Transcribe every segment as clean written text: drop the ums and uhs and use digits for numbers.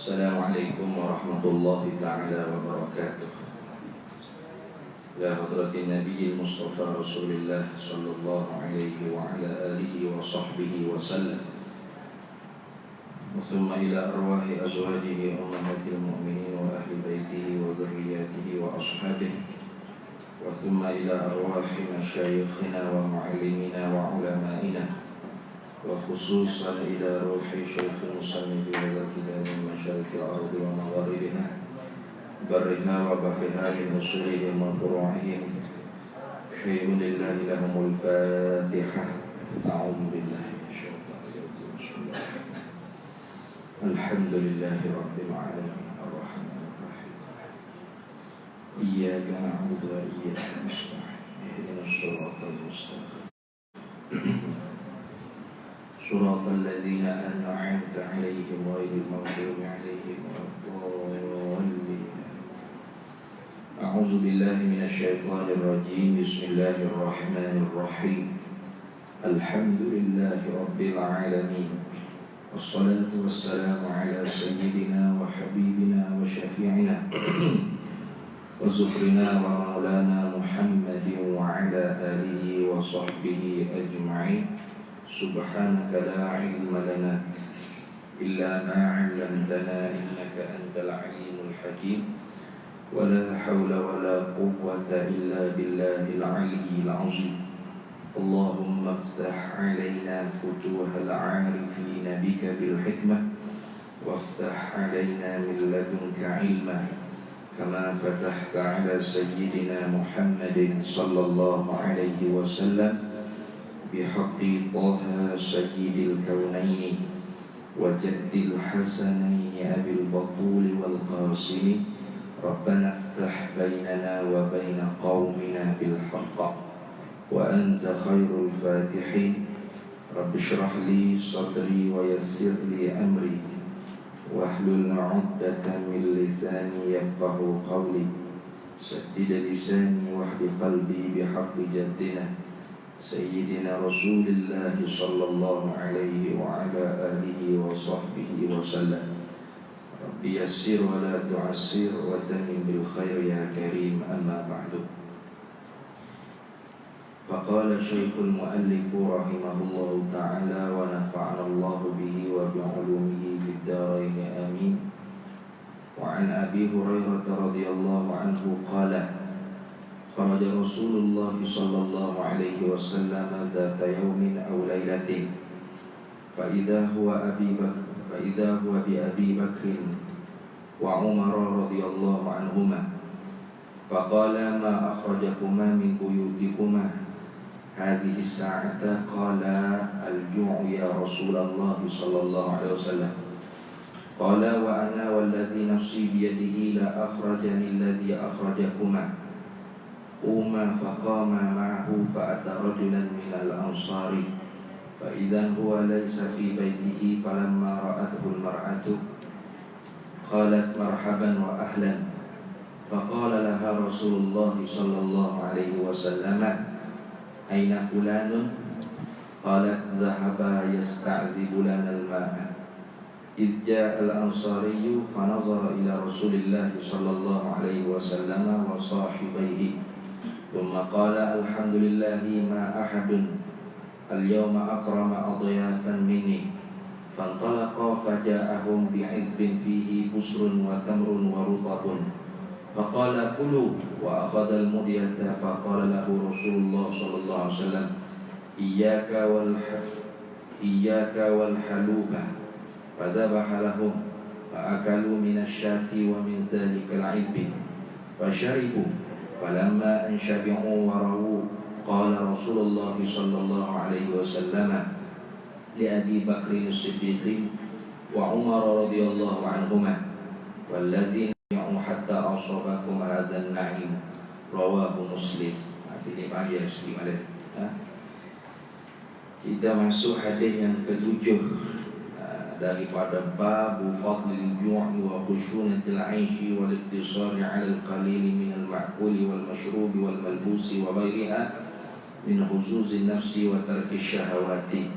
Assalamualaikum warahmatullahi ta'ala wabarakatuh. Ya hadratin Nabi Mustafa Rasulullah sallallahu alaihi wa ala alihi wa sahbihi wa sallam. Thumma ila arwahi azwajihi ummahatil mu'minin wa ahli baitihi wa dhurriyyatihi wa ashabihi. Wa thumma ila arwahi masyayikhina wa mu'allimina wa ulama'ina. وخصوصا إلى روح شيخ المصنف هذا الكتاب من مشارق الأرض ومغاربها برها وبحرها من أصولهم وفروعهم شيء لله لهم الفاتحة. أعوذ بالله من الشيطان الرجيم. الحمد لله رب العالمين الرحمن الرحيم إياك نعبد وإياك نستعين اهدنا الصراط المستقيم صراط الذين أنعمت عليهم غير المغضوب عليهم ولا الضالين. أعوذ بالله من الشيطان الرجيم. بسم الله الرحمن الرحيم. الحمد لله رب العالمين والصلاة والسلام على سيدنا وحبيبنا وشفيعنا وزفرنا ومولانا محمد وعلى آله وصحبه أجمعين. سبحانك لا علم لنا إلا ما علمتنا إنك أنت العليم الحكيم ولا حول ولا قوة إلا بالله العلي العظيم. اللهم افتح علينا فتوح العارفين بك بالحكمة وافتح علينا من لدنك علما كما فتحت على سيدنا محمد صلى الله عليه وسلم بحق طه سيد الكونين وجد الحسنين أبي البطول والقاسم. ربنا افتح بيننا وبين قومنا بالحق وأنت خير الفاتحين. رب اشرح لي صدري ويسر لي أمري واحلل عقدة من لساني يفقه قولي. سدد لساني واهد قلبي بحق جدنا سيدنا رسول الله صلى الله عليه وعلى آله وصحبه وسلم. ربي يسر ولا تعسر وتمم بالخير يا كريم. أما بعد. فقال الشيخ المؤلف رحمه الله تعالى ونفعنا الله به وبعلومه في الدارين آمين. وعن أبي هريرة رضي الله عنه قال خرج رسول الله صلى الله عليه وسلم ذات يوم أو ليلة فإذا هو بأبي بكر وعمر رضي الله عنهما فقال ما أخرجكما من بيوتكما هذه الساعة؟ قال الجوع يا رسول الله صلى الله عليه وسلم. قال وأنا والذي نفسي بيده لا أخرجني الذي أخرجكما. قوما فقام معه فأتى رجلا من الأنصار فإذا هو ليس في بيته فلما رأته المرأة قالت مرحبا وأهلا. فقال لها رسول الله صلى الله عليه وسلم أين فلان؟ قالت ذهب يستعذب لنا الماء. إذ جاء الأنصاري فنظر إلى رسول الله صلى الله عليه وسلم وصاحبيه ثم قال الحمد لله ما أحد اليوم أكرم أضيافا مني. فانطلقا فجاءهم بعذب فيه بسر وتمر ورطب فقال كلوا وأخذ المدية. فقال له رسول الله صلى الله عليه وسلم إياك والحلوب. فذبح لهم فأكلوا من الشاة ومن ذلك العذب فشربوا. فلما أن شبعوا ورووا قال رسول الله صلى الله عليه وسلم لأبي بكر الصديق وعمر رضي الله عنهما والذين سمعوا حتى أصابكم هذا النعيم. رواه مسلم. Kita masuk hadis yang ketujuh daripada babu fadlil ju'i wa khushunatil 'aishi wal iktisari 'alal qalili minal ma'kuli wal mashrubi wal malbusi wa ghairiha min huzuzin nafsi wa tarki syahawati.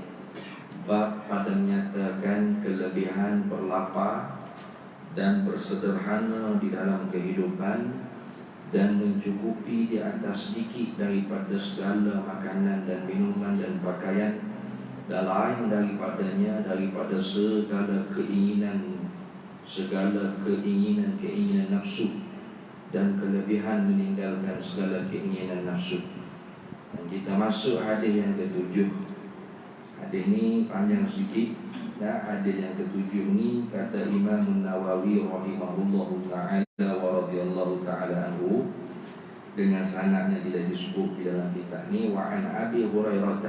Bab pada menyatakan kelebihan berlapar dan bersederhana di dalam kehidupan, dan mencukupi di atas sedikit daripada segala makanan dan minuman dan pakaian, dan lain daripadanya daripada segala keinginan nafsu, dan kelebihan meninggalkan segala keinginan nafsu. Dan kita masuk hadis yang ketujuh. Hadis ni panjang sedikit. Nah, hadis yang ketujuh ni kata Imam Nawawi rahimahullahu ta'ala wa radhiyallahu ta'ala anhu, dengan sanadnya tidak disebut di dalam kitab ni, wa an Abi Hurairah,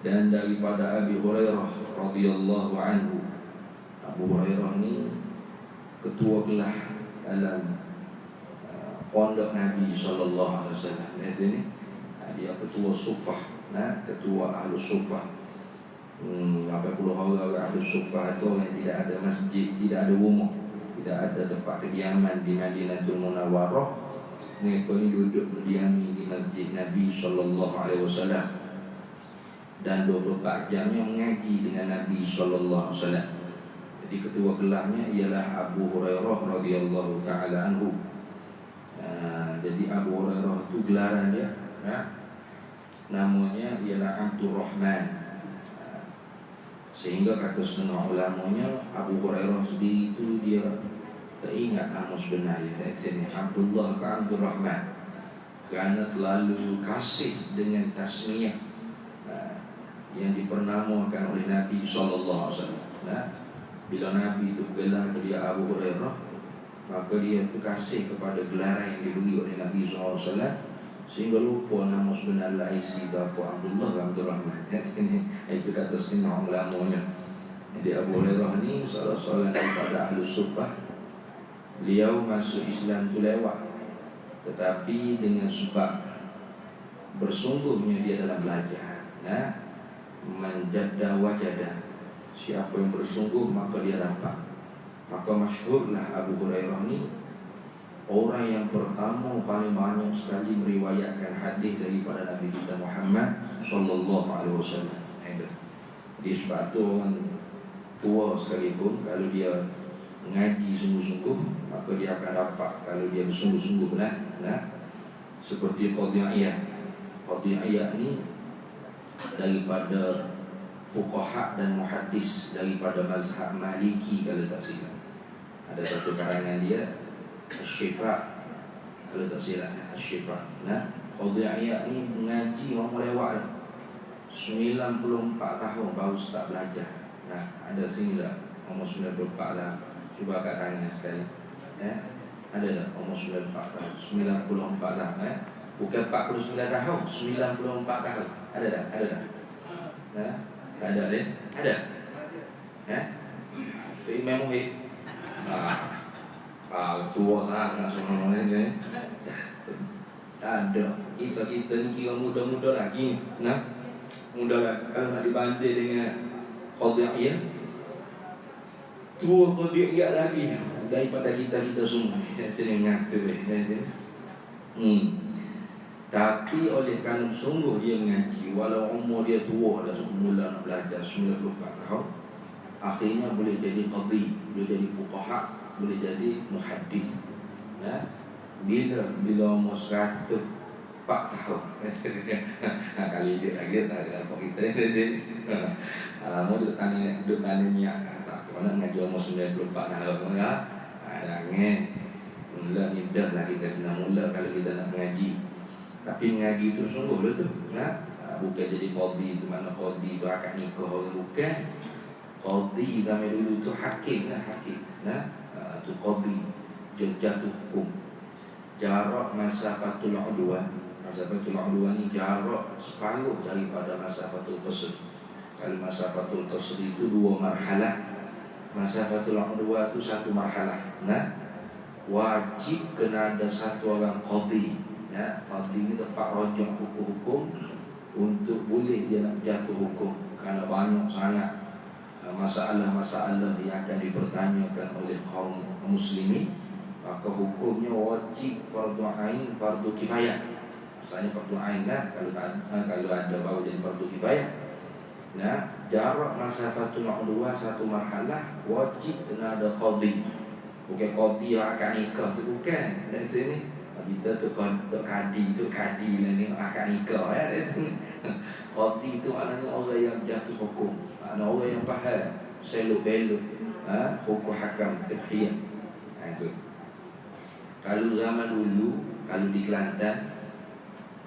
dan daripada Abi Hurairah radhiyallahu anhu. Abu Hurairah ni ketua kelah dalam pondok Nabi sallallahu alaihi wasallam. Dia ketua sufah, ketua ahlu sufah. 80 orang ahlu sufah itu yang tidak ada masjid, tidak ada rumah, tidak ada tempat kediaman di Madinatul Munawwarah. Mereka ni duduk berdiami di masjid Nabi sallallahu alaihi wasallam, dan 24 jamnya mengaji dengan Nabi sallallahu alaihi wasallam. Jadi ketua kelahnya ialah Abu Hurairah radhiyallahu taala anhu. Jadi Abu Hurairah itu gelaran dia, namanya ialah Abdurrahman. Sehingga kata setengah ulamanya, Abu Hurairah sendiri itu dia teringat nama sebenarnya, Abdullah ke Abdurrahman, kerana terlalu kasih dengan tasmiyah yang dipernamakan oleh Nabi SAW. Bila Nabi itu gelar dia Abu Hurairah, maka dia kasih kepada gelaran yang diberi oleh Nabi SAW, sehingga lupa nama sebenar Laisi atau Abdullah Abdurrahman. Itu kata setengah ulamanya. Jadi Abu Hurairah ni salah seorang daripada ahlu sufah. Beliau masuk Islam tu lewat, tetapi dengan sebab bersungguhnya dia dalam belajar. Manjadda wajada, siapa yang bersungguh maka dia dapat. Maka masyhurlah Abu Hurairah ni orang yang pertama paling banyak sekali meriwayatkan hadis daripada Nabi kita Muhammad sallallahu alaihi wasallam. Dia sebab tu orang tua sekalipun, kalau dia mengaji sungguh-sungguh, maka dia akan dapat kalau dia bersungguh-sungguh lah. Seperti Qadhi'iyah. Qadhi'iyah ni daripada fuqaha dan muhaddis daripada mazhab Maliki kalau tak silap. Ada satu karangan dia Asy-Syifa, kalau tak silap, Asy-Syifa. Qadhi'iyah ni mengaji orang lewat 94 tahun baru start belajar. Ada sini lah umur 94 lah. Cuba kat tangan sekali. Ada tak umur 94 tahun? 94 lah. Bukan 49 tahun, 94 tahun. Ada tak? Ada tak? Tak ada deh? Ada? Itu Imam Muhid. Tua sangat semua ni. Ada. Kita ni kira muda-muda lagi. Muda lagi. Kalau nak dibanding dengan Qadhi'iyah, tua Qadhi'iyah lagi daripada kita semua. Jadi ngatu Tapi oleh kerana sungguh dia mengaji, walau umur dia tua dah mula nak belajar 94 tahun, akhirnya boleh jadi qadhi, boleh jadi fuqaha, boleh jadi muhaddis. Bila umur 104 tahun kali dia lagi tak ada apa kita mau duduk tanya niat tak mana ngaji umur 94 tahun jangan mula nidah lah kita kena mula kalau kita nak mengaji. Tapi mengaji itu sungguh betul. Bukan jadi qadhi itu mana qadhi itu akad nikah orang, bukan. Qadhi zaman dulu itu hakim hakim. Itu qadhi, jatuh hukum. Jarak masafatul udwan. Masafatul udwan ni jarak separuh daripada masafatul qasr. Kalau masafatul qasr itu 2 marhalah, masafatul udwan itu 1 marhalah. Wajib kena ada 1 orang qadhi. Qadhi ni tempat rojok hukum-hukum untuk boleh dia nak jatuh hukum, kerana banyak sangat masalah-masalah yang akan dipertanyakan oleh kaum muslimin. Maka hukumnya wajib fardu ain, fardu kifayah. Asalnya fardu ain lah, kalau ada baru jadi fardu kifayah. Jarak masafatul udwa 1 marhalah, wajib kena ada qadhi. Bukan qadi akad nikah tu, bukan. Dan sini kita tu kadi lah ni akad nikah ya. Qadi tu maknanya orang yang jatuh hukum, maknanya orang yang faham selok-belok hukum hakam fiqhiyah. Itu. Kalau zaman dulu, kalau di Kelantan,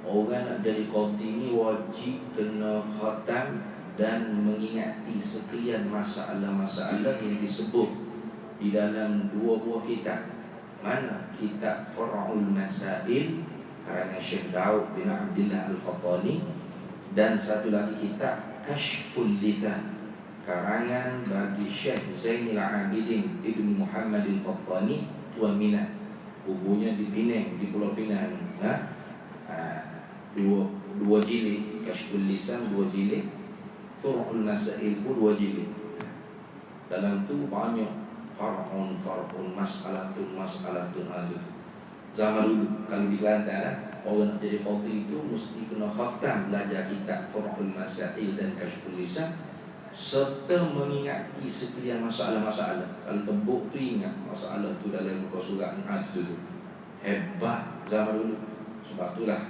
orang nak jadi qadi ni wajib kena khatam dan mengingati sekian masalah-masalah yang disebut di dalam dua buah kitab. Mana? Kitab Far'ul Masail karena Syekh Daud bin Abdullah Al-Fattani, dan satu lagi kitab Kashful Lithan karangan bagi Syekh Zainul Abidin Ibn Muhammad Al-Fattani, Tuan Minat. Bukunya di Penang, di Pulau Pinang. Dua jilid. Kashful Lisan 2 jilid, Far'ul Masail pun 2 jilid. Dalam tu banyak far'un, mas'alatun adu. Zaman dulu kalau di Kelantan orang nak jadi qadi itu mesti kena khatam belajar kitab Far'ul Masail dan Kashful Lisan, serta mengingati sekian masalah-masalah. Kalau tebuk tu ingat masalah tu dalam muka surat tu. Hebat zaman dulu. Sebab itulah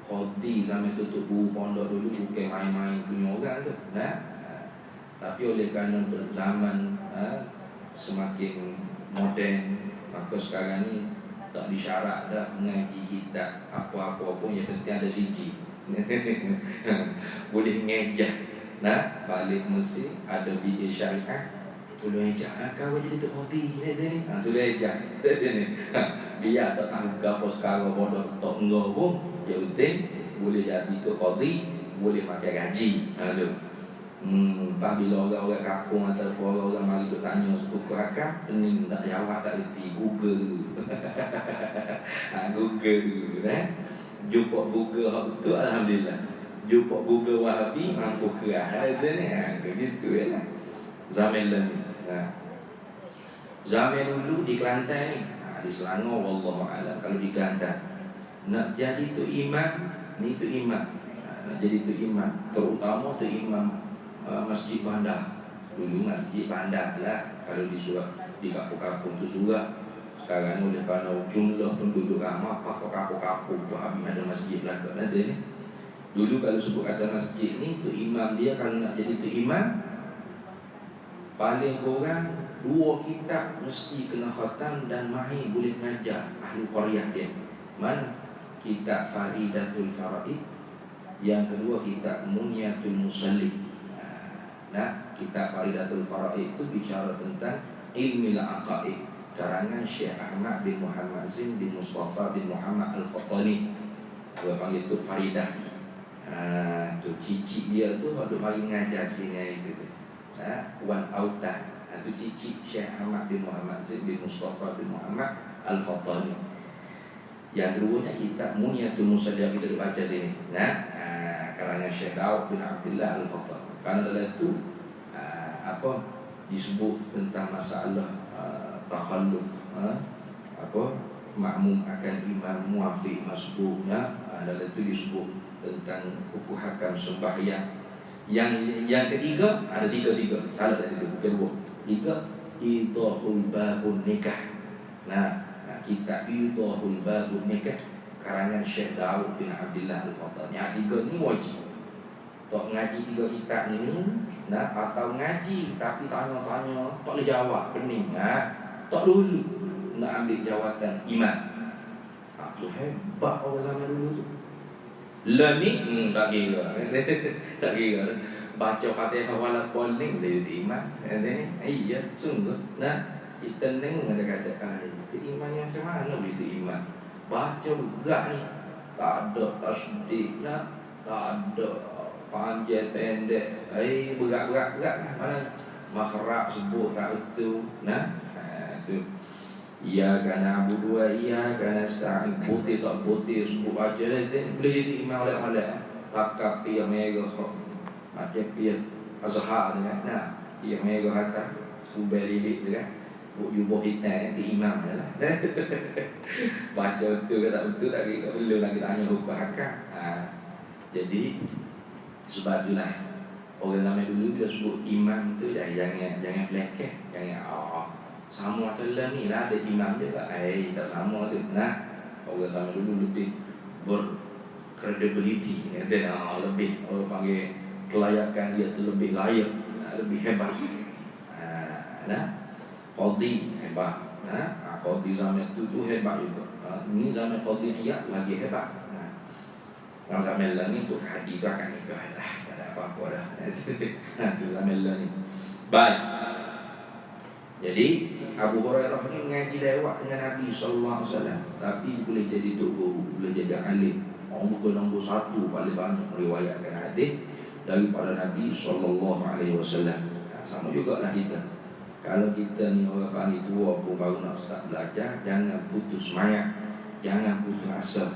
qadi zaman tutup guru pondok dulu bukan main-main punya orang tu. Tapi oleh kerana berzaman semakin moden, maka sekarang ni tak disyarat dah mengaji kitab apa-apa pun, yang penting ada siji. Boleh ngejak. Balik mesti ada bidai syariah. Tolong ejak kau jadi tok qadi ni. Tolong ejak. Biar tak tahu apa sekarang bodoh tok engau pun, yang penting boleh jadi tok qadi, boleh pakai gaji. Tu. Lepas bila orang-orang kampung ataupun orang-orang mari bertanya suku akak, pening tak jawab, tak reti, Google. Google dulu jumpa Google hak betul, alhamdulillah. Jumpa Google Wahabi mampu kerah. Begitu ya. Zaman ni. Zaman dulu di Kelantan ni, di Selangor wallahu alam, kalau di Kelantan nak jadi tu imam, ni tu imam. Nak jadi tu imam, terutama tu imam Masjid Bandar. Dulu Masjid Bandar lah. Kalau di surat di kampung-kampung tu surat. Sekarang ni oleh kerana jumlah penduduk ramai, apa kampung-kampung tu habis ada masjid lah kat ada ni. Dulu kalau sebut kata masjid ni, tu imam dia kalau nak jadi tu imam, paling kurang 2 kitab mesti kena khatam dan mahir boleh mengajar ahli qaryah dia. Mana? Kitab Faridatul Faraid, yang kedua kitab Munyatul Musallim. Kitab Faridatul Faraid itu bicara tentang ilmu al-aqaid karangan Syekh Ahmad bin Muhammad Zin bin Mustafa bin Muhammad Al-Fattani. Dia panggil Tok Faridah. Tu cicik dia tu ada mari ngajar sini itu tu. Wan Autan. Tu cicik Syekh Ahmad bin Muhammad Zin bin Mustafa bin Muhammad Al-Fattani. Yang keduanya kitab Munyatul Musallim kita baca sini. Karangan Syekh Daud bin Abdullah Al-Fattani. Karena dalam itu disebut tentang masalah takhalluf, makmum akan imam, muafiq masbuknya. Dalam itu disebut tentang hukum hakam sembahyang. Yang ketiga ada tiga. Salah tadi itu, bukan 2. 3 idahul babun nikah. Kita idahul babun nikah karangan Syekh Daud bin Abdullah Al-Fattani. Yang 3 ni wajib. Tak ngaji 3 kitab ni, atau ngaji tapi tanya-tanya tak boleh jawab, pening. Tak dulu nak ambil jawatan imam. Tu hebat orang zaman dulu tu. Learning tak kira. Tak kira. Baca Fatihah wala polling dia jadi imam. Iya, sungguh. Kita tengok ada kata, imam yang macam mana boleh jadi imam? Baca berat ni. Tak ada tasdik, tak ada panjang pendek, berat lah. Mana makhraj sebut tak betul. Tu iyyaka na'budu wa iyyaka nasta'in. Putih tak putih sebut baca boleh jadi imam oleh-oleh. Pakai piyah merah macam piyah Azhar tu kan. Piyah merah atas subel lilit tu kan. Jubah hitam nanti imam dah lah. Baca betul ke tak betul tak kira, belum lagi tanya hukum hakam. Jadi sebab itulah orang zaman dulu bila sebut imam tu jangan pelekeh, jangan sama telah ni lah, ada imam dia tak? Tak sama tu. Nah, orang sama dulu lebih berkredibiliti, lebih orang panggil kelayakan dia tu lebih layak, lebih hebat. Nah, qadi hebat. Qadi zaman tu hebat juga. Ini zaman qadi Iyad lagi hebat. Yang zaman lah ni untuk hadir tu akan nikah dah, tak ada apa-apa dah. Itu zaman lah ni. Baik. Jadi Abu Hurairah ni mengaji lewat dengan Nabi SAW, tapi boleh jadi tok guru, boleh jadi alim. Orang bukan nombor satu paling banyak meriwayatkan hadis daripada Nabi SAW. Sama jugalah kita. Kalau kita ni orang panggil tua pun baru nak start belajar, jangan putus semangat, jangan putus asa.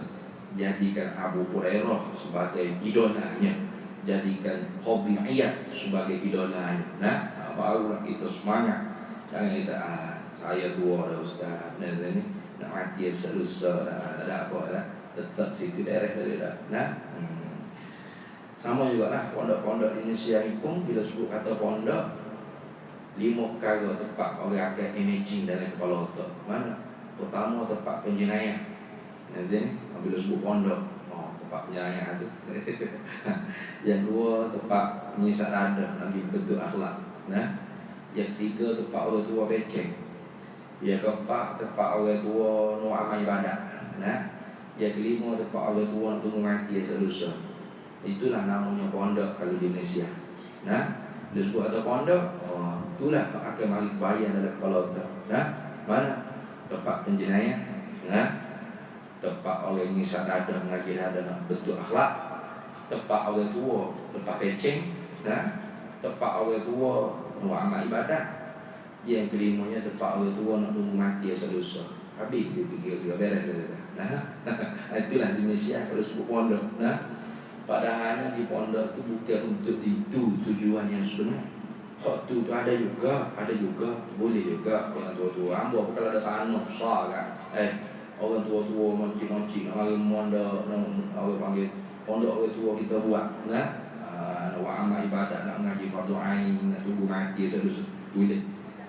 Jadikan Abu Hurairah sebagai idolanya, jadikan Qadi Iyad sebagai idolanya. Barulah kita semangat. Jangan kita saya tua dah ustaz, ni nak mati selusa dah, tak ada apa dah, tetap situ daerah tadi dah. Sama juga lah pondok-pondok di Indonesia ni pun, bila sebut kata pondok, 5 perkara tempat orang akan imaging dalam kepala otak. Mana? Pertama, tempat penjenayah. Nanti bila sebut pondok, tempat penjenayah tu. Yang dua, tempat menyisak dada, nanti bentuk akhlak. Yang ketiga, tempat orang tua beceng. Yang keempat, tempat orang tua nak amal ibadat. Yang kelima, tempat orang tua nak tunggu mati esok-lusa. Itulah namanya pondok kalau di Malaysia. Dia sebut ada pondok, itulah akan mari bayang dalam kepala otak. Mana? Tempat penjenayah, tempat orang ngisap dada, mengaji dada, nak bentuk akhlak. Tempat orang tua, tempat beceng. Tempat orang tua nak amal ibadat. Yang kelimanya, tempat orang tua nak tunggu mati esok-lusa. Habis itu kira-kira beres dah. Itulah di Malaysia kalau sebut pondok. Padahalnya di pondok tu bukan untuk itu tujuan yang sebenar. Hak tu ada juga, boleh juga orang tua-tua. Ambo kalau ada tanah besar kan. Orang tua-tua monci-monci nak mari pondok, orang panggil pondok orang tua kita buat. Nak amal ibadat, nak mengaji fardu ain, nak tunggu mati boleh.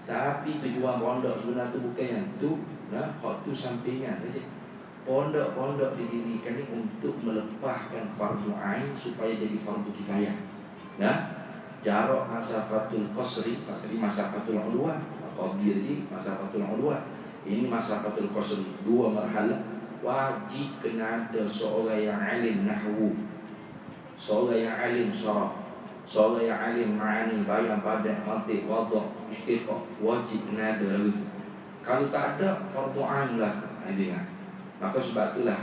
Tapi tujuan pondok sebenar tu bukan yang tu. Hak tu sampingan saja. Pondok-pondok didirikan ini untuk melepaskan fardu ain supaya jadi fardu kifayah. Jarak masafatul qasri, tadi masafatul ulwa, qadir ini masafatul ulwa. Ini masafatul qasri, 2 marhalah. Wajib kena ada seorang yang alim nahwu, seorang yang alim syarah, seorang yang alim ma'ani, bayan, padat, mantiq, wadha', istiqah. Wajib kena ada lagu itu. Kalau tak ada, fardu ain lah. Maka sebab itulah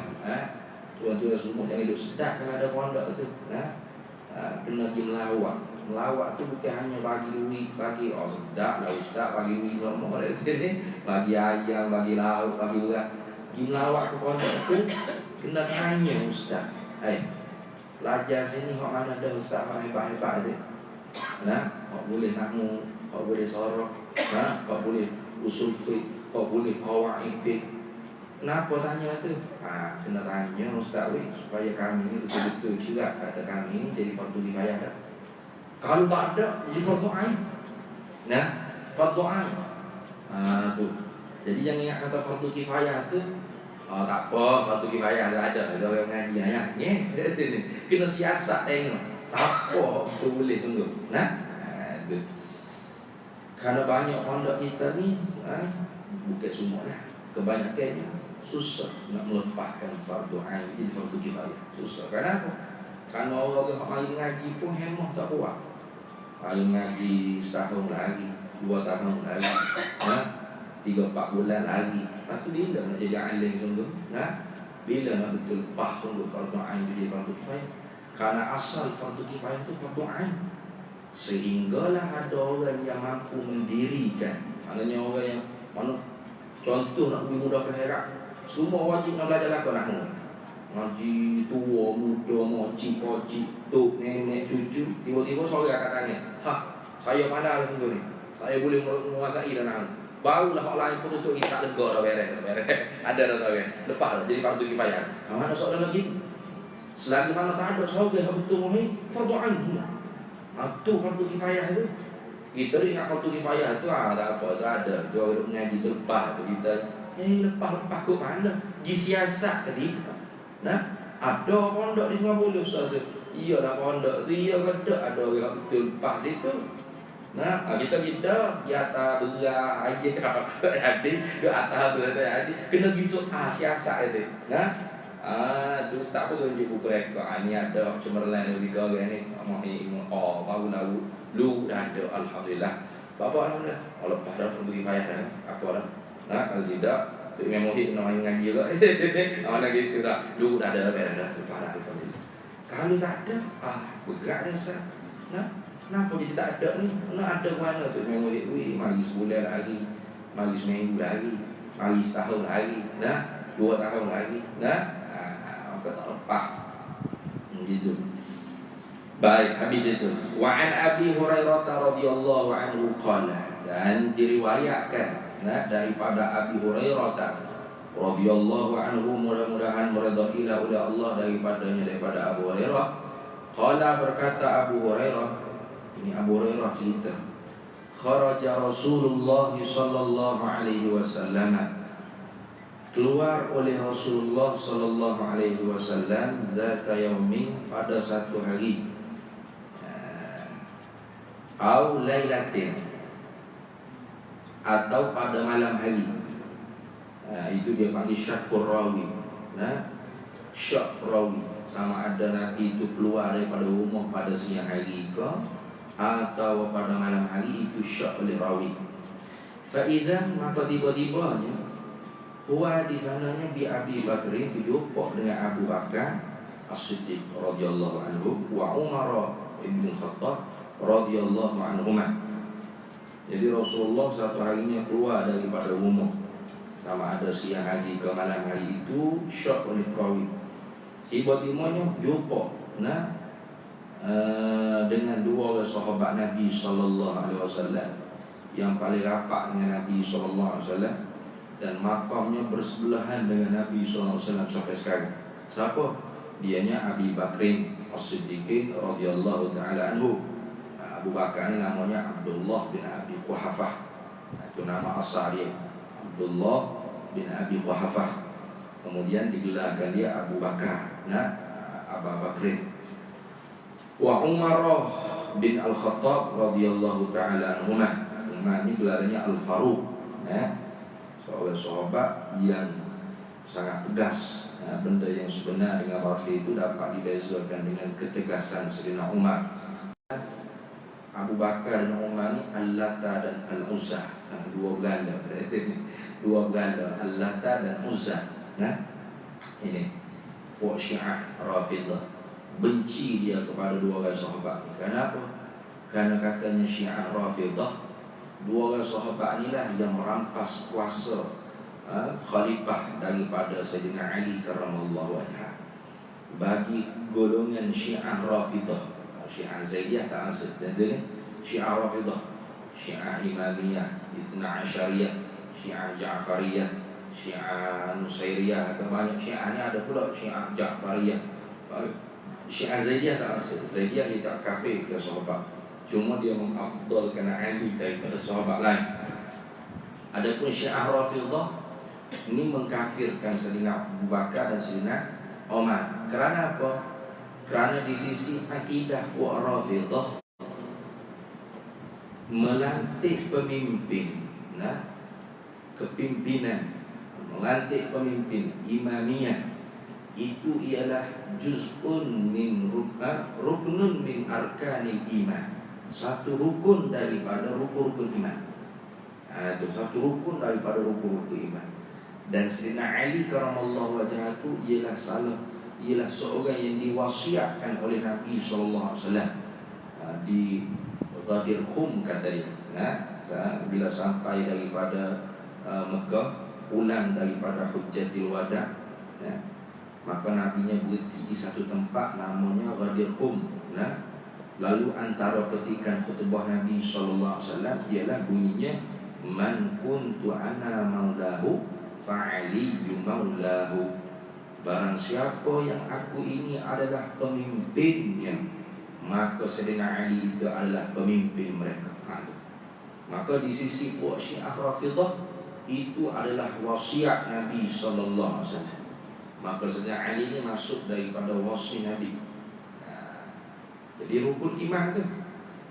tuan-tuan semua jangan hidup sedap kalau ada pondok tu. Kena pergi melawat. Melawat tu bukan hanya bagi duit, bagi sedap lah ustaz, bagi duit semua kat sini, bagi ayam, bagi lauk, bagi urat. Pergi melawat ke pondok tu kena tanya ustaz. Belajar sini hak mana ada ustaz hebat-hebat tu. Hak boleh nahwu, hak boleh sorok, hak boleh usul fiqh, hak boleh qawaid fiqh. Kenapa tanya tu? Kena tanya ustaz supaya kami ni betul-betul juga kata kami ni jadi fardu kifayah dah. Kalau tak ada jadi fardu ain. Fardu ain. Tu. Jadi jangan ingat kata fardu kifayah tu tak apa, fardu kifayah ada orang mengaji ayat. Kena siasat tengok siapa boleh sungguh. Tu. Kerana banyak pondok kita ni bukan semua lah. Kebanyakannya susah nak melepaskan fardu ain jadi fardu kifayah. Susah. Kenapa? Kerana orang yang mari mengaji pun hemah tak kuat. Mari mengaji setahun lagi, 2 tahun lagi, 3-4 bulan lagi. Lepas tu bila nak jadi alim sungguh? Bila nak betul lepas sungguh fardu ain jadi fardu kifayah? Kerana asal fardu kifayah tu fardu ain. Sehinggalah ada orang yang mampu mendirikan. Maknanya orang yang mana contoh nak pergi mudah akhirat, semua wajib nak belajar lakon nahwu. Ngaji tua, muda, moci, poci, tok, nenek, cucu. Tiba-tiba seorang kat tanya, saya pandai sungguh ni, saya boleh menguasai dah nahwu. Barulah orang lain pun untuk ini tak lega dah beres. Ada dah seorang, lepas dah jadi fardu kifayah. Mana soalan lagi? Selagi mana tak ada seorang yang betul ni fardu ain. Tu fardu kifayah tu. Kita ingat fardu kifayah tu tak apa, tu ada. Tu orang mengaji tu lepas tu kita lepas ke mana? Gi siasat ketika. Nah, ada pondok di Singapura Ustaz tu. Iya dah pondok tu, iya betul ada orang betul lepas situ. Nah, kita di atas berah ayah hati, di atas tu tadi kena gisuk siasat itu. Nah, terus tak apa tunjuk buku rekod. Ni ada cemerlang tiga orang ni. Baru lu dah ada alhamdulillah. Bapa alhamdulillah. Kalau pada fardu kifayah dah apa dah. Nah, kalau tidak tu memang hit nak ngaji juga. Mana gitu dah. Lu dah ada dah para alhamdulillah. Kalau tak ada, berat dah Ustaz. Nah, kenapa jadi tak ada ni? Nak ada mana tu memang hit mari sebulan lagi, mari seminggu lagi, mari setahun lagi, nah, 2 tahun lagi, nah, tak lepas. Gitu. Baik, habis itu. Wa an Abi Hurairah radhiyallahu anhu qala, dan diriwayatkan daripada Abi Hurairah radhiyallahu anhu, mudah-mudahan meridailah oleh Allah daripada Abu Hurairah. Qala, berkata Abu Hurairah, ini Abu Hurairah cerita, kharaja Rasulullah sallallahu alaihi wasallam, keluar oleh Rasulullah sallallahu alaihi wasallam zata yaumin, pada satu hari, au lailatin, atau pada malam hari. Itu dia panggil syakur rawi. Syak rawi, sama ada Nabi itu keluar daripada rumah pada siang hari ke atau pada malam hari, itu syak oleh rawi. Fa idzan, maka tiba-tibanya, huwa di sananya bi Abi Bakr, berjumpa dengan Abu Bakar As-Siddiq radhiyallahu anhu, wa Umar ibn Khattab radhiyallahu anhuma. Jadi Rasulullah satu harinya keluar daripada rumah, sama ada siang hari ke malam hari, itu syak oleh rawi. Tiba-tibanya jumpa dengan 2 orang sahabat Nabi sallallahu alaihi wasallam yang paling rapat dengan Nabi sallallahu alaihi wasallam, dan makamnya bersebelahan dengan Nabi sallallahu alaihi wasallam sampai sekarang. Siapa? Dianya Abi Bakrin As-Siddiq radhiyallahu taala anhu. Abu Bakar ni namanya Abdullah bin Abi Quhafah. Itu nama asal dia, Abdullah bin Abi Quhafah. Kemudian digelarkan dia Abu Bakar, Abu Bakrin. Wa Umar bin Al-Khattab radhiyallahu taala anhuma. Umar ni gelarnya Al-Faruq, seorang sahabat yang sangat tegas. Benda yang sebenar dengan batil itu dapat dibezakan dengan ketegasan Sayyidina Umar. Abu Bakar dan Umar ni Al-Lata dan Al-Uzza, 2 Belanda. 2 Belanda, Al-Lata dan Uzza. Ini Fuq Syiah Rafidah benci dia kepada 2 orang sahabat. Kenapa? Karena katanya Syiah Rafidah, 2 orang sahabat inilah yang merampas kuasa khalifah daripada Sayyidina Ali karramallahu wajhah. Bagi golongan Syiah Rafidah, Syiah Zaidiyah tak masuk. Jadi Syiah Rafidah, Syiah Imamiyah, Ithna Asyariyah, Syiah Ja'fariyah, Syiah Nusairiyah, atau banyak Syiah ni ada pula Syiah Ja'fariyah. Syiah Zaidiyah tak masuk. Zaidiyah dia tak kafir ke sahabat, cuma dia mengafdalkan Ali daripada sahabat lain. Adapun Syiah Rafidah ini mengkafirkan Sayyidina Abu Bakar dan Sayyidina Umar. Kerana apa? Kerana di sisi akidah wa Rafidah melantik pemimpin, kepimpinan, melantik pemimpin imamiyah, itu ialah juz'un min ruknun min arkanil iman, satu rukun daripada rukun-rukun iman. Itu satu rukun daripada rukun-rukun iman. Dan Sayyidina Ali karramallahu wajhahu ialah seorang yang diwasiatkan oleh Nabi sallallahu alaihi wasallam di Ghadir Khum, kata dia. Bila sampai daripada Mekah, pulang daripada Hujjatul Wada, maka Nabinya berhenti di satu tempat namanya Ghadir Khum. Lalu antara petikan khutbah Nabi sallallahu alaihi wasallam ialah bunyinya, man kuntu ana maulahu fa'aliyyu maulahu. Barang siapa yang aku ini adalah pemimpinnya, maka Sayyidina Ali itu adalah pemimpin mereka. Maka di sisi Syiah Rafidah itu adalah wasiat Nabi sallallahu alaihi wasallam. Maka Sayyidina Ali ini masuk daripada wasi Nabi. Jadi rukun iman tu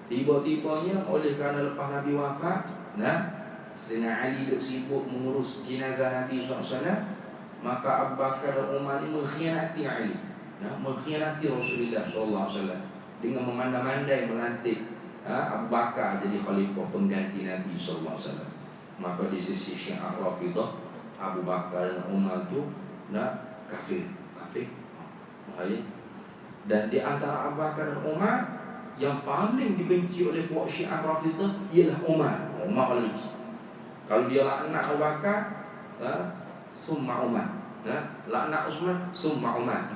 tiba-tibanya oleh kerana lepas Nabi wafat, Sayyidina Ali duk sibuk mengurus jenazah Nabi SAW, maka Abu Bakar dan Umar ini mengkhianati Ali, mengkhianati Rasulullah SAW dengan memandai-mandai melantik Abu Bakar jadi khalifah pengganti Nabi SAW. Maka di sisi Syiah Rafidah, Abu Bakar dan Umar itu kafir. Dan di antara Abu Bakar dan Umar, yang paling dibenci oleh puak Syiah Rafidah ialah Umar. Umar paling benci. Kalau dia laknat Abu Bakar, summa Umar. Laknat Utsman, summa Umar.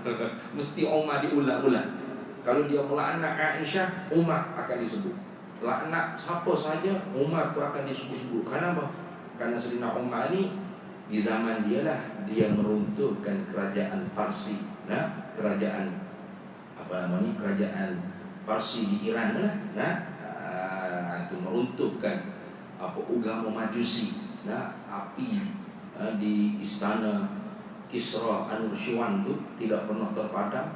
Mesti Umar diulang-ulang. Kalau dia melaknat Aisyah, Umar akan disebut. Laknat siapa saja, Umar tu akan disebut-sebut. Kenapa? Karena Sayyidina Umar ni di zaman dia lah dia meruntuhkan kerajaan Parsi, kerajaan kerajaan Parsi di Iran lah, itu meruntuhkan agama Majusi, api di istana Kisra Anushirwan tu tidak pernah terpadam,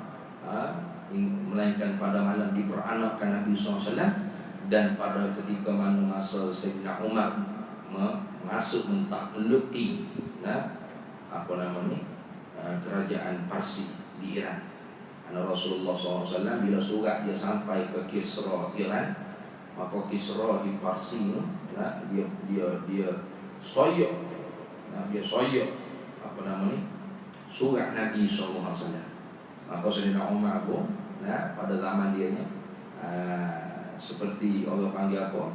melainkan pada malam diperanakkan Nabi SAW. Dan pada ketika masa Sayyidina Umar masuk mentakluki kerajaan Parsi di Iran. Karena Rasulullah SAW bila surat dia sampai ke Kisra Iran, maka Kisra di Parsi dia soyok, surat Nabi SAW. Maka Sayyidina Umar pun pada zaman dia seperti orang panggil apa,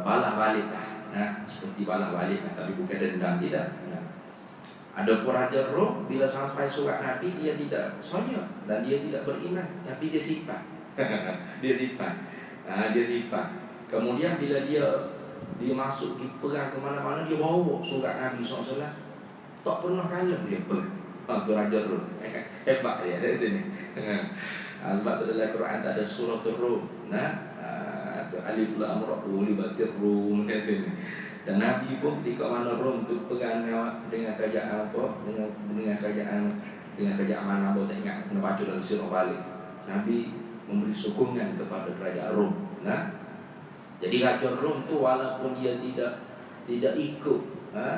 balah balik lah, seperti balah balik lah, tapi bukan dendam, tidak. Ada pun Raja Rom bila sampai surat Nabi dia tidak soyok dan dia tidak beriman, tapi dia simpan. Dia simpan. Kemudian bila dia masuk di perang ke mana-mana, dia bawa surat Nabi SAW. Tak pernah kalah dia perang. Itu Raja Rom. Hebat dia dari sini. Sebab tu dalam Quran ada surah Rum. Alif Lam Ra ulibatir Rum. Dan Nabi pun ketika mana Rom tu perang dengan kerajaan apa, dengan kerajaan mana apa tak ingat, kena baca dalam sirah balik. Nabi memberi sokongan kepada kerajaan Rom. Jadi Raja Rom tu walaupun dia tidak ikut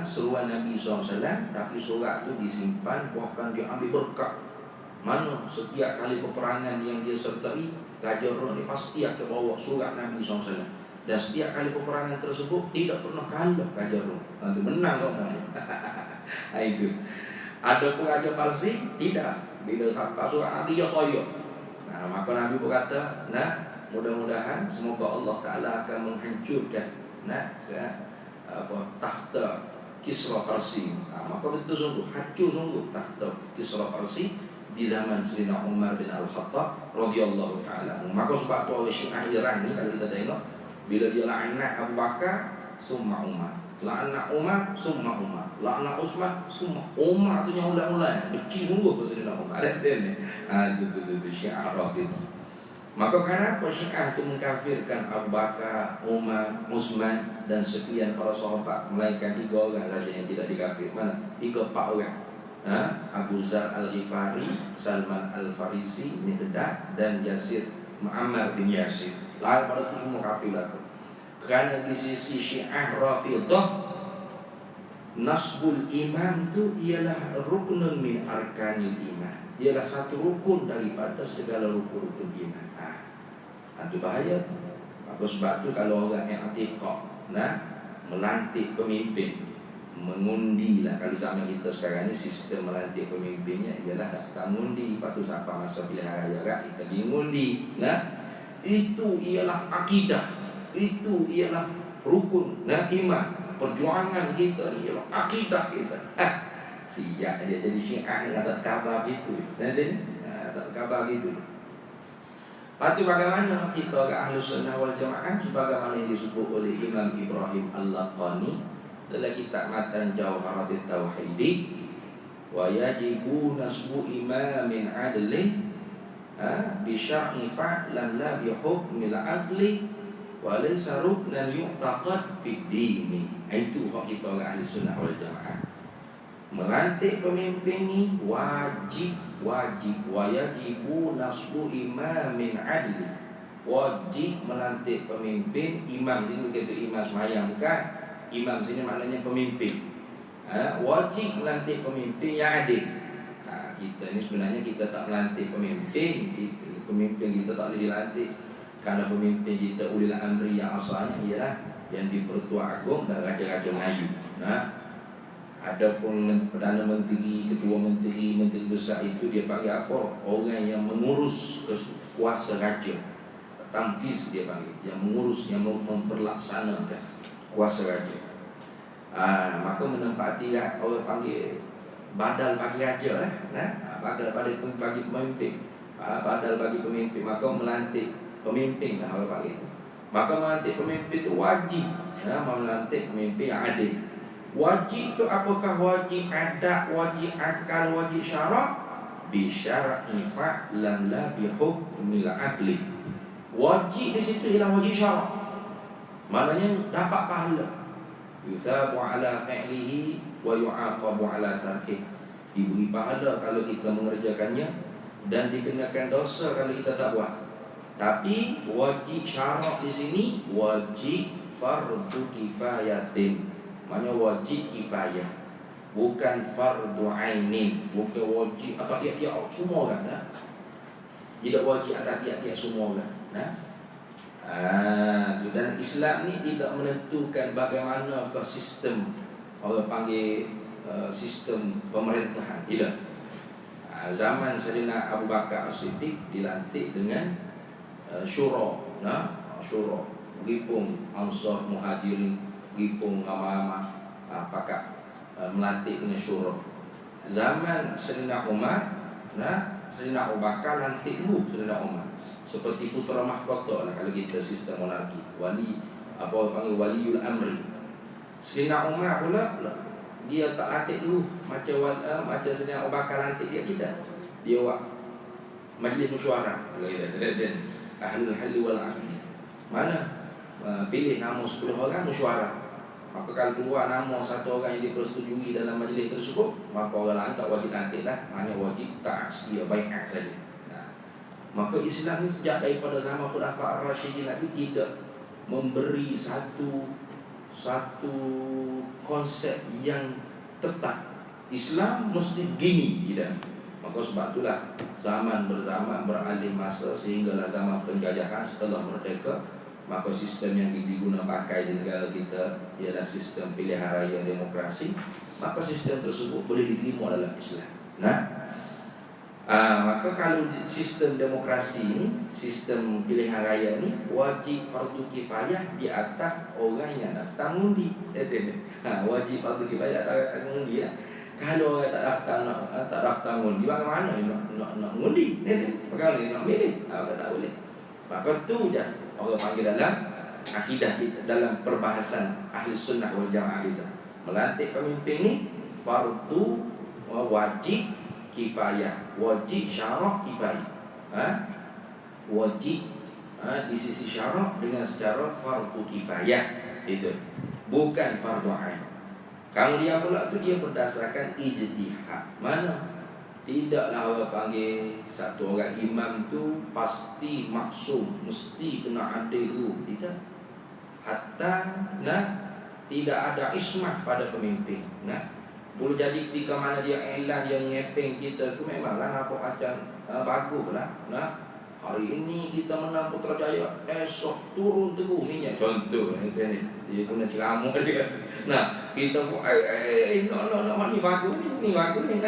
seruan Nabi SAW, tapi surat tu disimpan, bahkan dia ambil berkat. Mana setiap kali peperangan yang dia sertai, Raja Rom ni pasti akan bawa surat Nabi SAW. Dan setiap kali peperangan tersebut tidak pernah kalah Raja Rom. Nanti menang semuanya. Itu. Ada pun Raja Parsi tidak. Bila sampai surat Nabi dia soyok. Maka Nabi berkata, mudah-mudahan semoga Allah Taala akan menghancurkan takhta Kisra Parsi. Maka betul sungguh, hancur sungguh takhta Kisra Parsi di zaman Sayyidina Umar bin Al-Khattab radhiyallahu taala. Maka sebab tu orang Syiah Iran ni kalau kita tengok, bila dia laknat Abu Bakar, summa Umar. Laknat Umar, summa Umar. Laknat Utsman, summa Umar. Tu yang ulang-ulang. Benci sungguh ke Sayyidina Umar. Itu Syiah Rafidah. Maka kenapa Syiah itu mengkafirkan Abu Bakar, Umar, Utsman dan sekian para sahabat, melainkan 3 orang saja yang tidak dikafir. Mana? 3-4 orang. Abu Zar Al-Ghifari, Salman Al-Farisi, Miqdad dan Yasir Muammar bin Yasir. Lain pada itu semua kafir lah. Kerana di sisi Syiah Rafidah, nasbul iman itu ialah ruknun min arkanil iman. Ialah satu rukun daripada segala rukun-rukun iman. Itu bahaya tu. Maka sebab tu kalau orang yang i'tiqad melantik pemimpin, mengundi lah. Kalau sama kita sekarang ni sistem melantik pemimpinnya ialah daftar undi. Lepas tu sampai masa pilihan raya kita pergi mengundi. Itu ialah akidah, itu ialah rukun iman. Perjuangan kita ni ialah akidah kita. Siap dia jadi Syiah ni tak khabar gitu. Tak khabar gitu. Lepas tu bagaimana kita ke Ahlus Sunnah wal Jamaah, sebagaimana yang disebut oleh Imam Ibrahim Al-Laqani dalam kitab Matan Jawharatit Tauhid, wa yajibu nasbu imamin adli Bisyar'i fa'lan la bihukmil aqli wa laysa ruknan yu'taqad fid dini. Itu hak kita orang ahli sunnah wal jamaah. Melantik pemimpin ni wajib wa yajibu nasbu imamin adli. Wajib melantik pemimpin. Imam sini begitu, imam semayang bukan. Imam sini maknanya pemimpin. Wajib melantik pemimpin yang adil. Kita ni sebenarnya kita tak melantik pemimpin. Pemimpin kita tak boleh dilantik. Karena pemimpin kita ulil amri yang asalnya ialah yang di Pertua Agong dan Raja-Raja Melayu. Adapun Perdana Menteri, Ketua Menteri, Menteri Besar itu dia panggil apa? Orang yang mengurus kuasa raja. Tamfiz dia panggil, yang mengurus, yang memperlaksanakan kuasa raja. Maka menempatilah orang panggil badal bagi raja lah, badal bagi pemimpin, badal bagi pemimpin. Maka melantik pemimpin lah orang panggil. Maka melantik pemimpin itu wajib, melantik pemimpin yang adil. Wajib itu apakah wajib adat, wajib akal, wajib syarak? Bisyar'i fa'lan la bihukmil aqli. Wajib di situ ialah wajib syarak. Maknanya dapat pahala. Yusabu ala fi'lihi wa yu'aqabu ala tarkih. Diberi pahala kalau kita mengerjakannya dan dikenakan dosa kalau kita tak buat. Tapi wajib syarak di sini wajib fardu kifayatin. Maknanya wajib kifayah, bukan fardu ainin, bukan wajib atas tiap-tiap semua orang. Tidak wajib atas tiap-tiap semua orang. Dan Islam ni tidak menentukan bagaimana ke sistem, orang panggil sistem pemerintahan. Tidak. Zaman Sayyidina Abu Bakar As-Siddiq dilantik dengan syura, syura, gipung Ansar Muhajirin, gipung lama-lama pakak melantik dengan syura. Zaman Sayyidina Umar, Sayyidina Abu Bakar lantik Sayyidina Umar seperti putera mahkota lah kalau kita sistem monarki. Wali apa panggil waliul amri. Sayyidina Umar pula dia tak lantik macam Sayyidina Abu Bakar lantik dia tidak. Dia buat majlis musyawarah. Ahlul halli wal aqdi. Mana pilih nama 10 orang musyawarah. Maka kalau keluar nama satu orang yang dipersetujui dalam majlis tersebut, maka orang lain tak wajib lantik lah, hanya wajib ta'aksiyah, bai'at saja. Maka Islam ni sejak daripada zaman Khulafa' Ar-Rasyidin lagi tidak memberi satu konsep yang tetap. Islam mesti gini, tidak. Maka sebab itulah zaman berzaman beralih masa sehinggalah zaman penjajahan setelah merdeka. Maka sistem yang diguna pakai di negara kita ialah sistem pilihan raya demokrasi. Maka sistem tersebut boleh diterima dalam Islam. Maka kalau sistem demokrasi ini, sistem pilihan raya ini wajib fardu kifayah di atas orang yang daftar mengundi. Wajib fardu kifayah atas mengundi lah. Kalau orang tak daftar mengundi, bagaimana nak mengundi? Bagaimana nak milih? Tak boleh. Maka tu je orang panggil dalam akidah kita, dalam perbahasan ahli sunnah wal jamaah kita. Melantik pemimpin ni fardu wajib kifayah, wajib syarak kifayah. Wajib di sisi syarak dengan secara fardu kifayah itu, bukan fardu ain. Kalau dia pula tu dia berdasarkan ijtihad. Mana? Tidaklah orang panggil satu orang imam tu pasti maksum, mesti kena adil tu. Tidak. Hatta tidak ada ismah pada pemimpin. Boleh jadi ketika mana dia elan, dia ngepeng kita tu memanglah apa macam baguslah. Hari ini kita menang Putrajaya, esok turun terus minyak. Contoh ni dia guna ceramah dia. Kita pun nak ni bagus ni bagus ni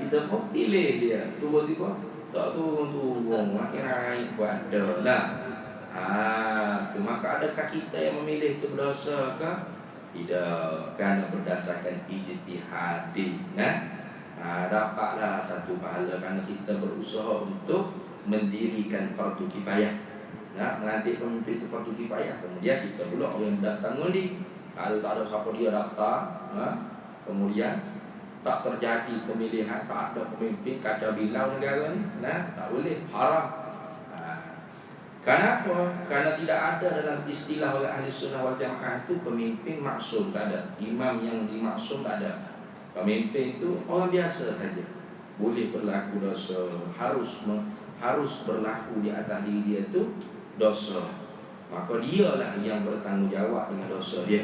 kita pun pilih dia. Tiba-tiba tak turun makin naik pada. Maka adakah kita yang memilih itu berdosa ke? Tidak, kerana berdasarkan ijtihad. Dapatlah satu pahala kerana kita berusaha untuk mendirikan fardu kifayah. Melantik pemimpin itu fardu kifayah. Kemudian kita pula orang yang daftar mengundi. Kalau tak ada siapa dia daftar, kemudian tak terjadi pemilihan, tak ada pemimpin kacau bilau negara ni, tak boleh, haram. Kenapa? Karena tidak ada dalam istilah oleh ahli sunnah wal jamaah itu pemimpin maksum, tak ada. Imam yang dimaksum tak ada. Pemimpin itu orang biasa saja, boleh berlaku dosa, harus berlaku di atas diri dia itu dosa. Maka dialah yang bertanggungjawab dengan dosa dia.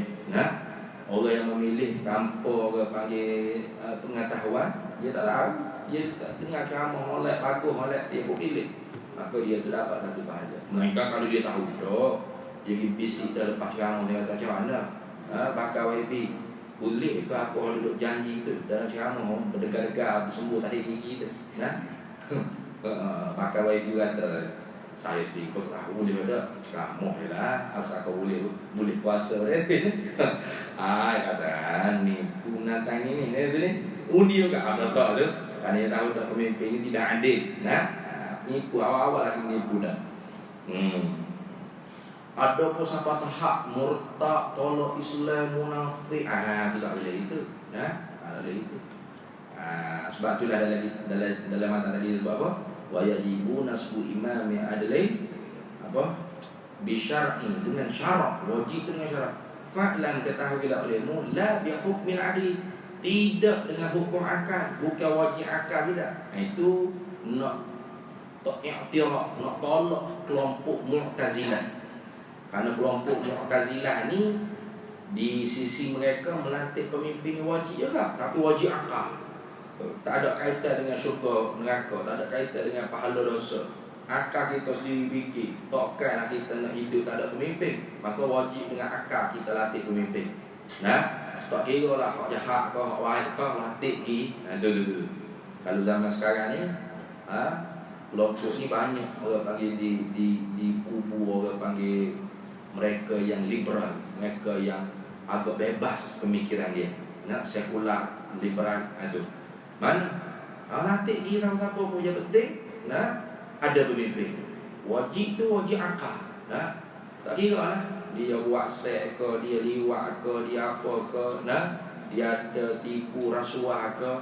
Orang yang memilih tanpa orang panggil pengetahuan, dia tak tahu, dia tak dengar ceramah molek bagus, molek dia pun pilih, maka dia terdapat satu pahala. Melainkan kalau dia tahu dia pergi bisik dah lepas ceramah, dia kata macam mana bakal YB boleh ke apa orang duduk janji tu dalam ceramah berdegar-degar bersembuh tadi gigi tu, bakal YB kata saya sendiri kau tak boleh ada ceramah je lah, asal kau boleh puasa kata ni punatan ini undi juga apa soal tu, kerana dia tahu dah pemimpin ini tidak adil, nipu awal-awal lagi menipu dah. Ada pun siapa tahap murtad, tolak Islam, munafik, itu tak boleh itu, tak boleh itu. Sebab itulah dalam mata tadi sebab apa? Wa yajibu nasbu imam yang adlain bi syar'i, dengan syarak, wajib dengan syarak. Fa'lan, ketahuilah olehmu, la bi hukmil adli, tidak dengan hukum akal, bukan wajib akal, tidak. Itu nak i'tiraf, nak tolak kelompok Mu'tazilah. Karena kelompok Mu'tazilah ni di sisi mereka melantik pemimpin wajib juga, tapi wajib akal. Tak ada kaitan dengan syurga neraka, tak ada kaitan dengan pahala dosa. Akal kita sendiri fikir, takkanlah kita nak hidup tak ada pemimpin, maka wajib dengan akal kita latih pemimpin. Tak kira lah hak jahat ke, hak baik ke, latih pergi. Tu. Kalau zaman sekarang ni, kelompok ni banyak orang panggil di kubu, orang panggil mereka yang liberal, mereka yang agak bebas pemikiran dia, sekular, liberal. Itu mana? Latih pergi siapa pun, yang penting ada pemimpin. Wajib tu wajib akal. Tak kira lah dia buat seks ke, dia liwat ke, dia apa ke, dia ada tipu rasuah ke,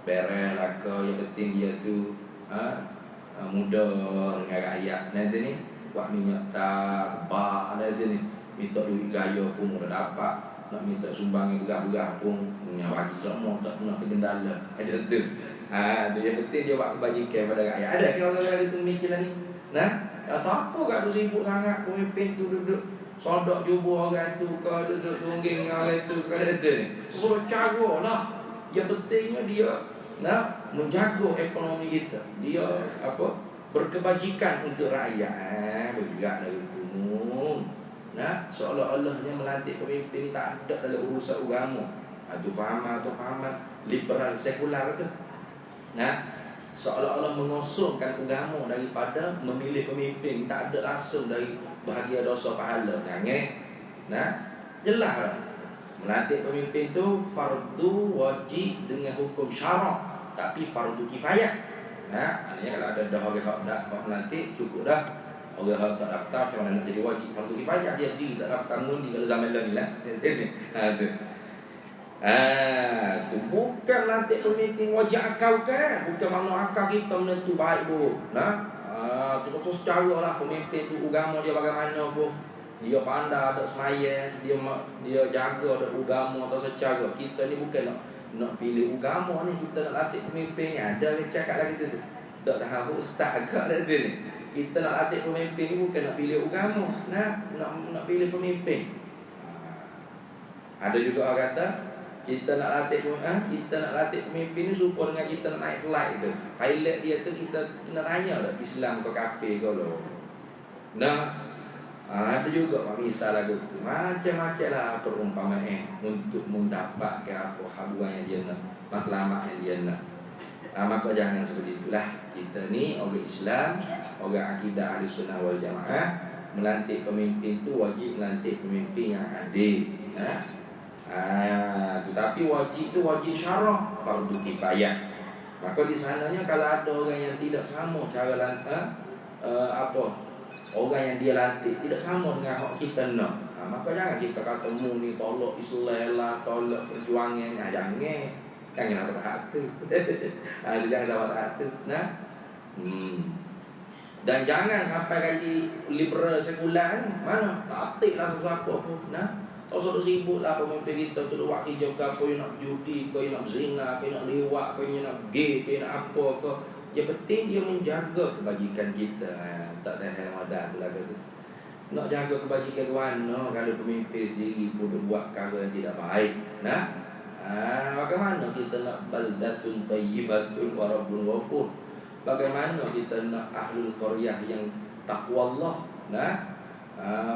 beres lah ke, yang penting dia tu muda dengan rakyat. Nanti ni buat minyak tak bar, nanti ni minta duit gaya pun dah dapat, nak minta sumbangan berah-berah pun bagi semua, tak pernah kegendala. Macam tu. Yang penting dia buat kebajikan pada rakyat. Ada ke orang-orang itu mikirlah ni? Tak apa kat tu sibuk sangat pemimpin tu duduk sodok jubur orang tu ke, duduk tungging orang tu ke, ni. Sebab cara lah. Yang pentingnya dia menjaga ekonomi kita. Dia berkebajikan untuk rakyat. Bergerak dari itu. Seolah-olahnya melantik pemimpin ni tak ada dalam urusan agama. Itu fahaman liberal sekular tu. Seolah-olah mengosongkan agama daripada memilih pemimpin, tak ada langsung dari bahagia dosa pahala. Jelas lah. Melantik pemimpin tu fardu wajib dengan hukum syarak, tapi fardu kifayah. Maknanya kalau ada dah orang nak melantik, cukup dah. Orang yang tak daftar macam mana nak jadi wajib fardu kifayah, dia sendiri tak daftar mundi kalau zaman ni lah. Tu bukan lantik pemimpin wajib akal kan, bukan mana akal kita menentu baik pun. Tu secara lah pemimpin tu agama dia bagaimana pun, dia pandai ada semaya, dia jaga ada agama atau secara. Kita ni bukan nak pilih agama ni, kita nak latih pemimpin. Ada yang cakap lagi tu tak tahu ustaz agak dah tu ni. Kita nak latih pemimpin ni bukan nak pilih agama, nak pilih pemimpin. Ada juga orang kata kita nak latih pemimpin ni supaya dengan kita nak naik flight tu. Pilot dia tu kita kena tanya tak Islam ke kafir ke lo. Ada juga misal lagu tu. Macam-macam lah perumpamaan untuk mendapatkan apa habuan yang dia nak, matlamat yang dia nak. Maka jangan seperti itulah. Kita ni orang Islam, orang akidah ahli sunnah wal jamaah, melantik pemimpin tu wajib melantik pemimpin yang adil. Tetapi wajib tu wajib syarak, fardu kifayah. Maka di sananya kalau ada orang yang tidak sama cara orang yang dia lantik tidak sama dengan hak kita nak, maka jangan kita kata mu ni tolak Islam lah, tolak perjuangan. Jangan. Kan jangan dapat hati. Jangan dapat hati. Nah. Dan jangan sampai gaji liberal sekular ni. Mana? Tak aktif lah apa pun. Nah. Tak usah sibuk lah pemimpin kita tu buat hijau ke apa, yang nak judi, kau yang nak zina, kau yang nak lewat, kau yang nak gay, kau yang nak apa ke. Yang penting dia menjaga kebajikan kita. Tak ada hal madah tu lah kata. Nak jaga kebajikan ke mana kalau pemimpin sendiri pun buat perkara yang tidak baik. Nah. Bagaimana kita nak baldatun tayyibatun wa rabbun ghafur? Bagaimana kita nak ahlul qaryah yang takwa Allah? Nah,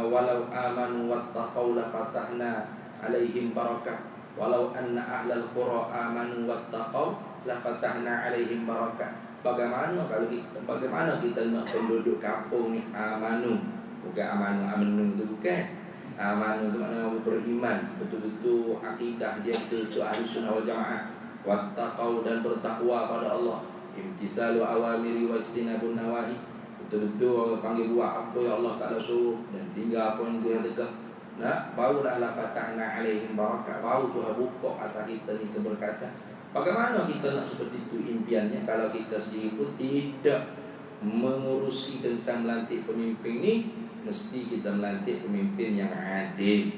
walau amanu wattaqau la fatahna alaihim barakah. Walau anna ahlal qura amanu wattaqau la fatahna alaihim barakah. Bagaimana kita nak penduduk kampung ni amanu? Bukan amanu tu bukan. Amanu itu maknanya beriman, betul-betul akidah dia betul-betul Ahlus Sunnah wal Jamaah. Wattaqau, dan bertakwa pada Allah. Imtisalu awamiri wa ijtinabun nawahi. Betul-betul orang panggil buat apa yang Allah Ta'ala suruh dan tinggal apa yang dia tegak. Nah, barulah la fatahna alaihim barakah. Baru Tuhan buka atas kita ni keberkatan. Bagaimana kita nak seperti itu impiannya kalau kita sendiri pun tidak mengurusi tentang melantik pemimpin ni? Mesti kita melantik pemimpin yang adil.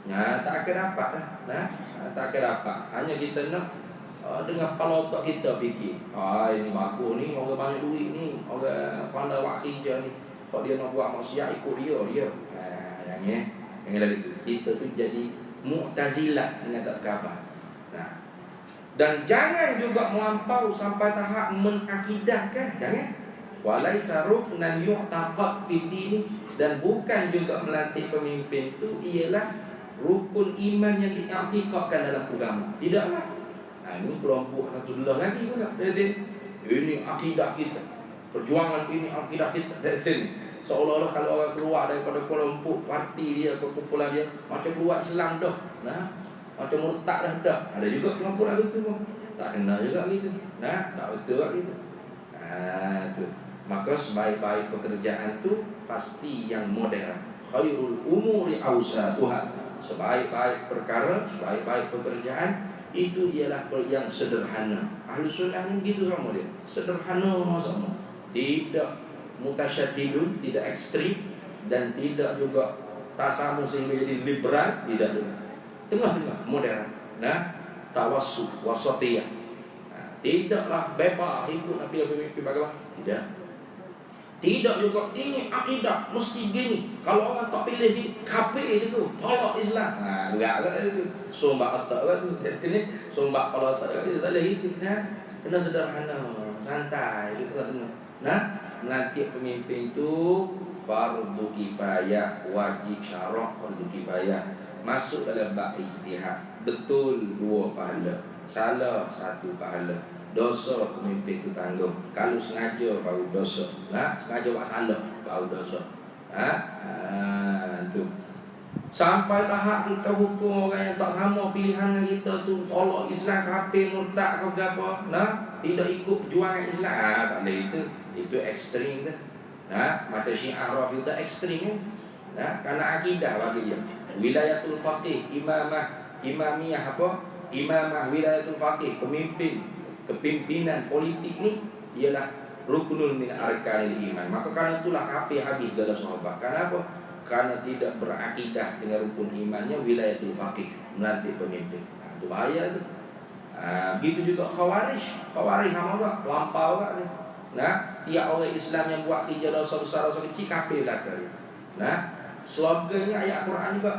Nah, tak akan dapat lah. Tak akan dapat. Hanya kita nak dengan kepala otak kita fikir, ini bagus ni, orang banyak duit ni, orang pandai buat kerja ni, kalau dia nak buat maksiat ikut dia. Jangan lagi tu. Kita tu jadi Mu'tazilah dengan tak khabar. Nah, dan jangan juga melampau sampai tahap mengakidahkan. Jangan. Walaisa ruknan yu'taqad fi din, dan bukan juga melantik pemimpin itu ialah rukun iman yang diiktikadkan dalam agama. Tidaklah. Ini kelompok satu belah lagi pula. Ini akidah kita. Perjuangan ini akidah kita. Seolah-olah kalau orang keluar daripada kelompok parti dia, kumpulan dia, macam keluar Islam dah. Nah, macam murtad dah. Ada juga kelompok lagu tu. Tak kena juga gitu. Nah, tak betul gitu. Tu. Maka sebaik-baik pekerjaan tu pasti yang modern. Khairul umuri awsatuha. Sebaik-baik perkara, sebaik-baik pekerjaan itu ialah yang sederhana. Ahlus Sunnah ni gitu sama dia. Sederhana sama. Tidak mutasyaddidun, tidak ekstrim, dan tidak juga tasamu sehingga jadi liberal, tidak juga. Tengah-tengah, modern. Nah, tawassut, wasatiyah. Tidaklah bebas ikut Nabi pemimpin bagaimana? Tidak. Tidak juga ini akidah mesti gini. Kalau orang tak pilih di kafir itu, tolak Islam. Enggak ada itu. Sombak otak tu. Jadi sombak kalau otak itu tak boleh itu. Kena sederhana, santai itu tengah. Nah, melantik pemimpin itu fardu kifayah, wajib syarak fardu kifayah. Masuk dalam bab ijtihad. Betul 2 pahala. Salah 1 pahala. Dosa pemimpin itu tanggung. Kalau sengaja baru dosa. Sengaja buat salah baru dosa. Tu. Sampai tahap kita hukum orang yang tak sama pilihan dengan kita tu, tolak Islam, kafir, murtad ke apa. Tidak ikut perjuangan Islam. Tak boleh itu. Itu ekstrim kan. Macam Syiah Rafidah ekstrim kan. Karena akidah bagi dia. Wilayatul faqih, imamiyah apa? Imamah wilayatul faqih, kepimpinan politik ni ialah rukunun min arkanil iman. Maka karena itulah kafir habis dalam sahabat. Kenapa? Karena tidak berakidah dengan rukun imannya, wilayatul faqih, melantik pemimpin. Itu bahaya tu. Begitu juga khawarij hamba lampau kan. Tiap orang Islam yang buat kerja dosa besar dosa kecil kafir belaka. Slogannya ayat Quran juga.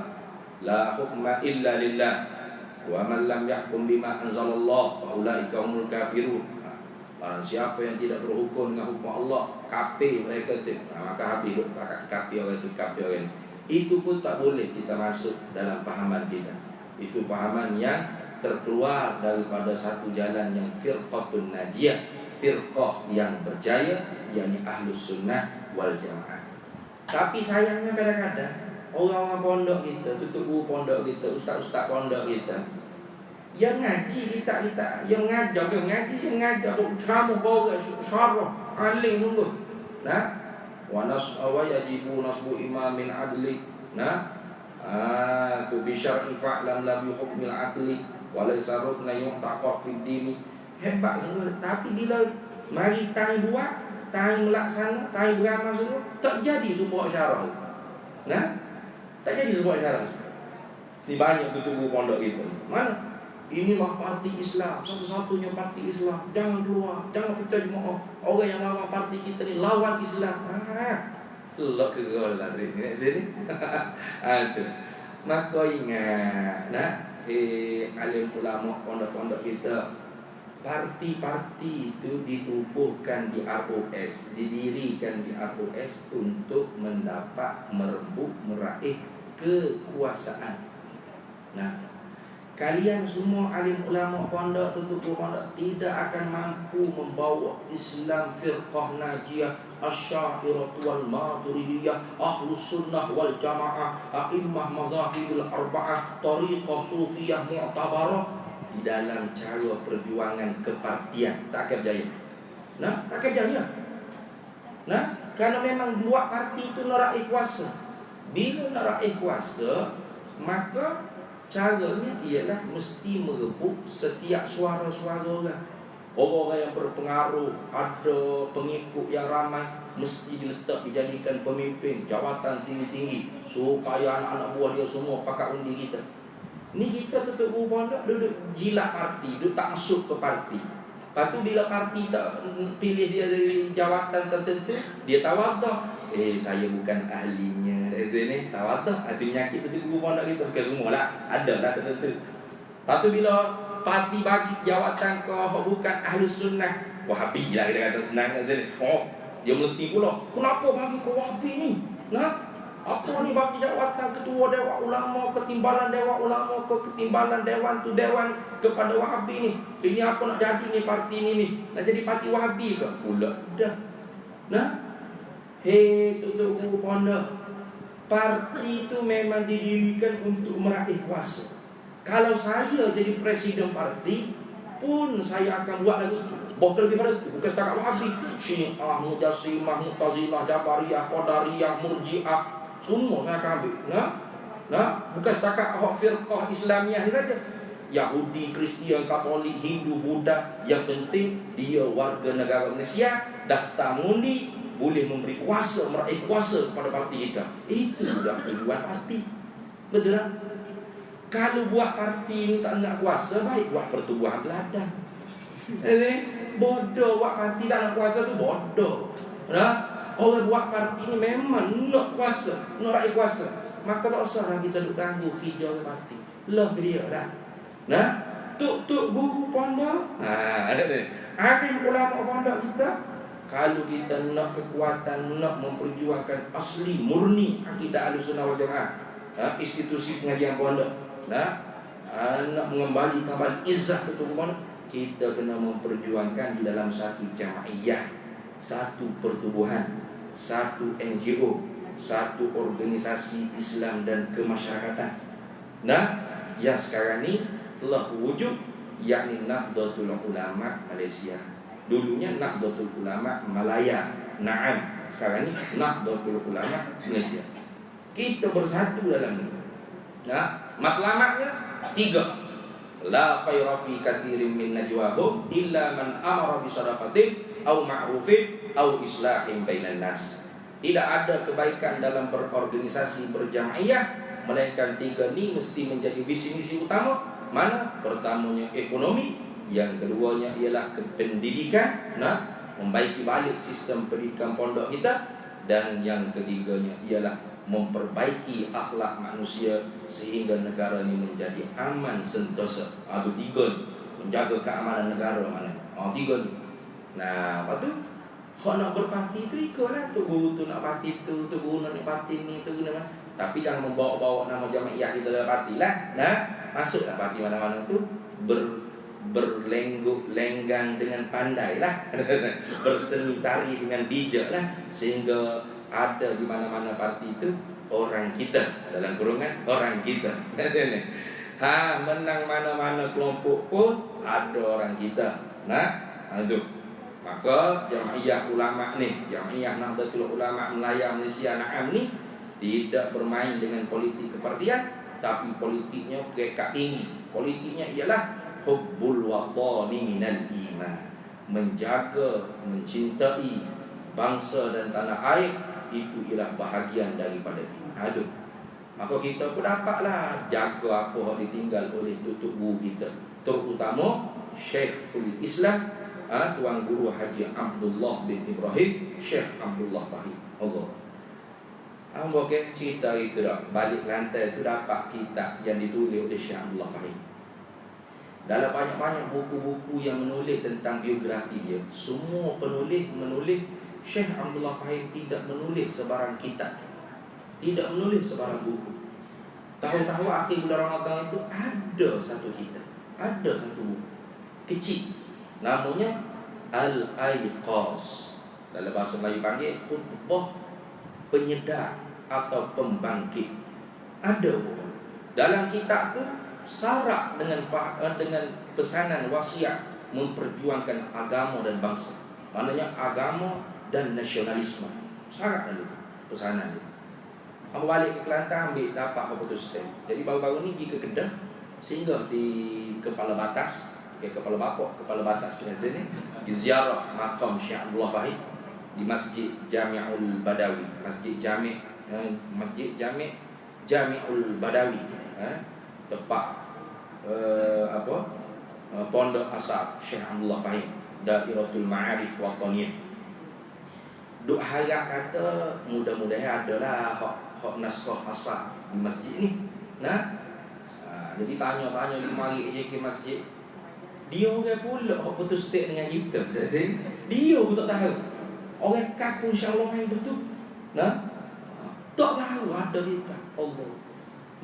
La hukma illa lillah. Wa man lam yahkum bima anzalallah fa ulaika humul kafirun. Barang siapa yang tidak berhukum dengan hukum Allah, kafir mereka itu. Maka habis kafir orang itu, kafir orang. Itu pun tak boleh kita masuk dalam pahaman kita. Itu pahaman yang terkeluar daripada satu jalan yang firqatun najiyah, firqah yang berjaya, yakni Ahlus Sunnah wal Jamaah. Tapi sayangnya kadang-kadang orang-orang pondok kita, tutup guru pondok kita, ustaz-ustaz pondok kita, yang ngaji kita, yang ngajar, kamu kau syarah, alim dulu. Wa yajibu nasbu imamin adli. Tu bi syar'i fa'lam lam yuhukmil adli. walaysa rukna yu'taqad fid din. Hebat semua. Tapi bila mari tang buat, tang melaksana, tang beramal semua, tak jadi sebuah syarat. Nah, tak jadi sebuah syarat. Ni banyak tubuh pondok itu. Mana? Inilah parti Islam, satu-satunya parti Islam. Jangan keluar, jangan pecah jemaah. Orang yang lawan parti kita ni lawan Islam. Selok ke gol lah ni. Aduh. Maka ingat, alim ulama pondok-pondok kita, parti-parti itu ditubuhkan di ROS, didirikan di ROS untuk mendapat merebut meraih kekuasaan. Nah, kalian semua alim ulama pondok, tutup pondok tidak akan mampu membawa Islam firqah najiyah, asy'ariyah wal maturidiyah, ahlus sunnah wal jamaah, a'immah mazahibul arba'ah, tariqah sufiyah mu'tabarah di dalam cara perjuangan kepartian. Tak akan berjaya. Nah, tak akan berjaya. Nah, karena memang buat parti itu nak raih kuasa. Bila nak raih kuasa, maka caranya ialah mesti merebut setiap suara-suara orang. Orang yang berpengaruh, ada pengikut yang ramai, mesti diletak dijadikan pemimpin, jawatan tinggi-tinggi, supaya anak-anak buah dia semua pakai undi kita. Ni kita tutup pondok duduk jilat parti, duduk tak masuk ke parti. Lepas tu bila parti tak pilih dia dari jawatan tertentu, dia tawaduk. Saya bukan ahlinya. Ni tawaduk. Itu penyakit tutup pondok kita. Bukan semualah, ada lah tertentu. Lepas tu bila parti bagi jawatan ke bukan ahli sunnah, Wahabi lah kita kata senang. Oh, dia meleti pula. Kenapa bagi ke Wahabi ni? Nah, apa ni bagi jawatan ketua dewan ulama, ketimbalan dewan ulama ke ketimbalan dewan tu dewan kepada Wahabi ni? Ini apa nak jadi ni parti ni? Nak jadi parti Wahabi ke? Pula dah. Nah, tutup pondok. Parti itu memang didirikan untuk meraih kuasa. Kalau saya jadi presiden parti pun saya akan buat lagi. Bahkan lebih pada itu, bukan setakat Wahabi, Syiah, Mujassimah, Mu'tazilah, Jabariyah, Qadariyah, Murji'ah, semua saya akan ambil. Nah, bukan setakat firqah Islamiah ni saja. Yahudi, Kristian, Katolik, Hindu, Buddha, yang penting dia warga negara Malaysia, daftar mengundi, boleh memberi kuasa, meraih kuasa kepada parti kita. Itu sudah tujuan parti. Betul tak? Kalau buat parti ni tak nak kuasa, baik buat pertubuhan ladang. Bodoh buat parti tak nak kuasa tu bodoh. Nah, orang buat parti ni memang nak kuasa, nak raih kuasa. Maka tak usahlah kita duk ganggu hijau parti. Lah dia dah. Nah, tuk guru pondok. Ada ni. Alim ulama pondok kita, kalau kita nak kekuatan, nak memperjuangkan asli murni akidah Ahlussunnah wal Jamaah, institusi pengajian pondok, nak mengembalikan kembali izzah keturunan, kita kena memperjuangkan di dalam satu jamaiyah, satu pertubuhan, satu NGO, satu organisasi Islam dan kemasyarakatan. Nah, yang sekarang ni telah wujud, yakni Nahdlatul Ulama Malaysia. Dulunya Nahdlatul Ulama Malaya. Naam, sekarang ni Nahdlatul Ulama Malaysia. Kita bersatu dalam ini. Nah, matlamatnya 3. La khaira fi katsirin min najwahum illa man amara bi shadaqatin aw ma'rufin aw islahin bainan nas. Tidak ada kebaikan dalam berorganisasi berjamaiyah melainkan 3 ni mesti menjadi visi misi utama. Mana? Pertamanya ekonomi, yang keduanya ialah pendidikan, membaiki balik sistem pendidikan pondok kita, dan yang ketiganya ialah memperbaiki akhlak manusia sehingga negara ini menjadi aman sentosa. Itu 3, menjaga keamanan negara mana. 3 ni. Nah, lepas tu kalau nak berparti tu ikutlah. Tu guru tu nak parti tu guru nak parti ni, tu guru nak. Tapi jangan membawa-bawa nama jamaiyah kita dalam parti lah. Nah, masuklah parti mana-mana tu berlengguk-lenggang dengan pandai lah. Berseni tari dengan bijak lah, sehingga ada di mana-mana parti itu orang kita, dalam kurungan orang kita. Menang mana-mana kelompok pun ada orang kita. Itu. Maka jamaiyah ulama ni, jamaiyah Nahdlatul Ulama Melayu Malaysia Naam ni tidak bermain dengan politik kepartian, tapi politiknya tingkat tinggi. Politiknya ialah hubbul watani minal iman, menjaga, mencintai bangsa dan tanah air, itu ialah bahagian daripada iman. Aduh, maka kita pun dapatlah jaga apa yang ditinggal oleh tutup guru kita, terutama Syekhul Islam, Tuan Guru Haji Abdullah bin Ibrahim, Syekh Abdullah Fahim. Allah. Okey, cerita itu dah. Balik lantai itu dapat kitab yang ditulis oleh Syekh Abdullah Fahim. Dalam banyak-banyak buku-buku yang menulis tentang biografi dia, semua penulis menulis. Syekh Abdullah Fahim tidak menulis sebarang kitab, tidak menulis sebarang buku. Tahu-tahu akhir bulan Ramadan itu ada satu kitab, ada satu buku kecil, namanya Al-Aiqaz. Dalam bahasa Melayu panggil khutbah penyedar atau pembangkit. Ada buku. Dalam kitab tu syarat dengan pesanan wasiat memperjuangkan agama dan bangsa. Maknanya agama dan nasionalisme. Syarat dulu pesanan dia. Aku balik ke Kelantan, ambil dapat apa tu stem. Jadi baru-baru ni pergi ke Kedah, singgah di Kepala Batas, Kepala Bapak, Kepala Batas ni, di ziarah makam Syekh Abdullah Fahim di Masjid Jami'ul Badawi, Masjid Jami'ul Badawi, tempat pondok asal Syekh Abdullah Fahim, Dairatul Ma'arif Wataniyah. Duk harap kata mudah-mudahan adalah hak naskah asal di masjid ni. Jadi tanya-tanya di mari je ke masjid. Dia orang pula hak betul state dengan kita. Dia pun tak tahu. Orang kampung insya-Allah main betul. Tak tahu ada kita. Allah.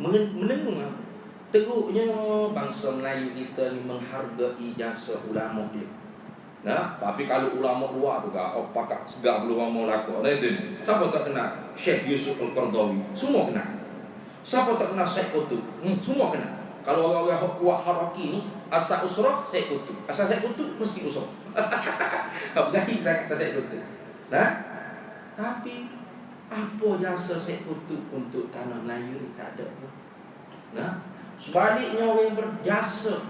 Mendengar teruknya bangsa Melayu kita ni menghargai jasa ulama dia. Tapi kalau ulama luar tu pakak segak belum mau laku. Siapa tak kenal Syekh Yusuf Al-Qardawi? Semua kenal. Siapa tak kenal Syekh Qutb? Semua kenal. Kalau orang-orang kuat haraki ni, asal usrah Syekh Qutb. Asal Syekh Qutb mesti usrah. Berani sangat Syekh Qutb. Tapi apa jasa Syekh Qutb untuk tanah Melayu ni? Tak ada. Sebaliknya orang yang berjasa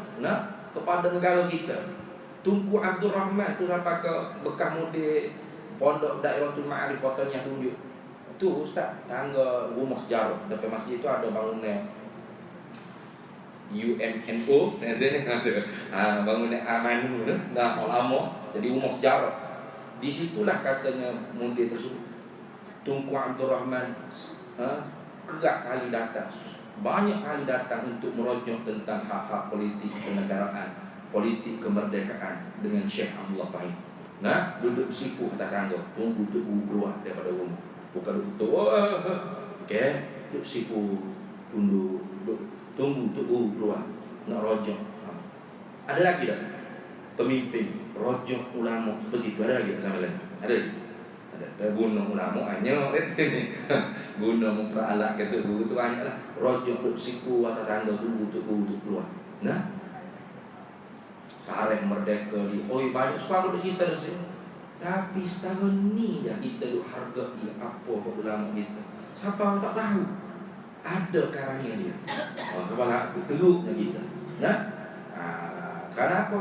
kepada negara kita. Tunku Abdul Rahman tu sampai ke bekas mudir pondok Dairatul Ma'arif Wataniyah tunjuk. Tu ustaz, tangga rumah sejarah depan masjid tu ada bangunan UMNO, ada bangunan Amanu tu, dah lama jadi rumah sejarah. Di situlah katanya mudir tersebut Tunku Abdul Rahman kerap kali datang, banyak kali datang untuk merojok tentang hak-hak politik kenegaraan, politik kemerdekaan dengan Syekh Abdullah Fahim. Duduk sipu atas tangga, tunggu keluar daripada rumah. Bukan duduk duduk sipu, tunggu keluar nak rojok. Ada lagi tak pemimpin rojok ulama seperti itu? Ada lagi tak sama lain? Ada. Guna ulama hanya guna memperalat kata guru tu banyaklah. Rojok duduk sipu atas tangga, tunggu keluar. Tarikh merdeka ni, banyak sekarang ada cerita di sini. Tapi setahun ni dah kita duk hargai apa ulama kita. Siapa tak tahu? Ada karangnya dia. Kepala teruknya kita. Kenapa?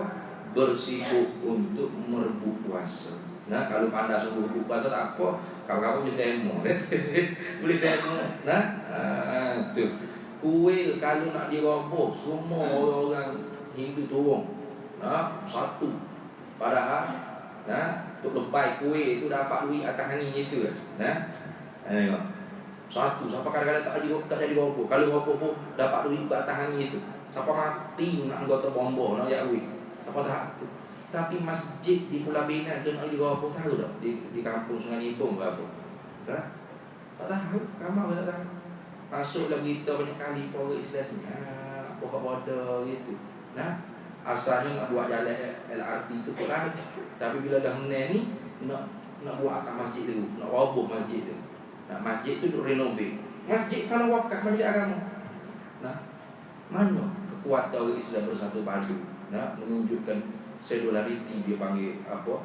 Bersibuk untuk merebut kuasa. Kalau pandai sungguh merebut kuasa tak apa, kawan-kawan boleh demo. Boleh demo. Tu. Kuil kalau nak diroboh, semua orang Hindu turun. Satu. Padahal untuk lepai kuih itu dapat duit atas angin itu kan. Tengok. Satu. Siapa kadang-kadang tak jadi roboh. Kalau roboh pun dapat duit ke atas angin itu. Siapa mati nak anggota bombo nak jadi duit. Siapa tak tu. Tapi masjid di Pulau Binan tu nak diroboh, tahu tak? Di kampung Sungai Nibong ke apa. Tak tahu. Ramai tak tahu. Masuklah berita banyak kali orang Islam ni. Apa bodoh gitu. Asalnya nak buat jalan LRT tu pun lah. Tapi bila dah menang ni nak buat atas masjid tu, nak roboh masjid tu. Masjid tu duk renovate. Masjid kalau wakaf masjid agama. Mana kekuatan orang Islam bersatu padu? Menunjukkan solidariti, dia panggil apa?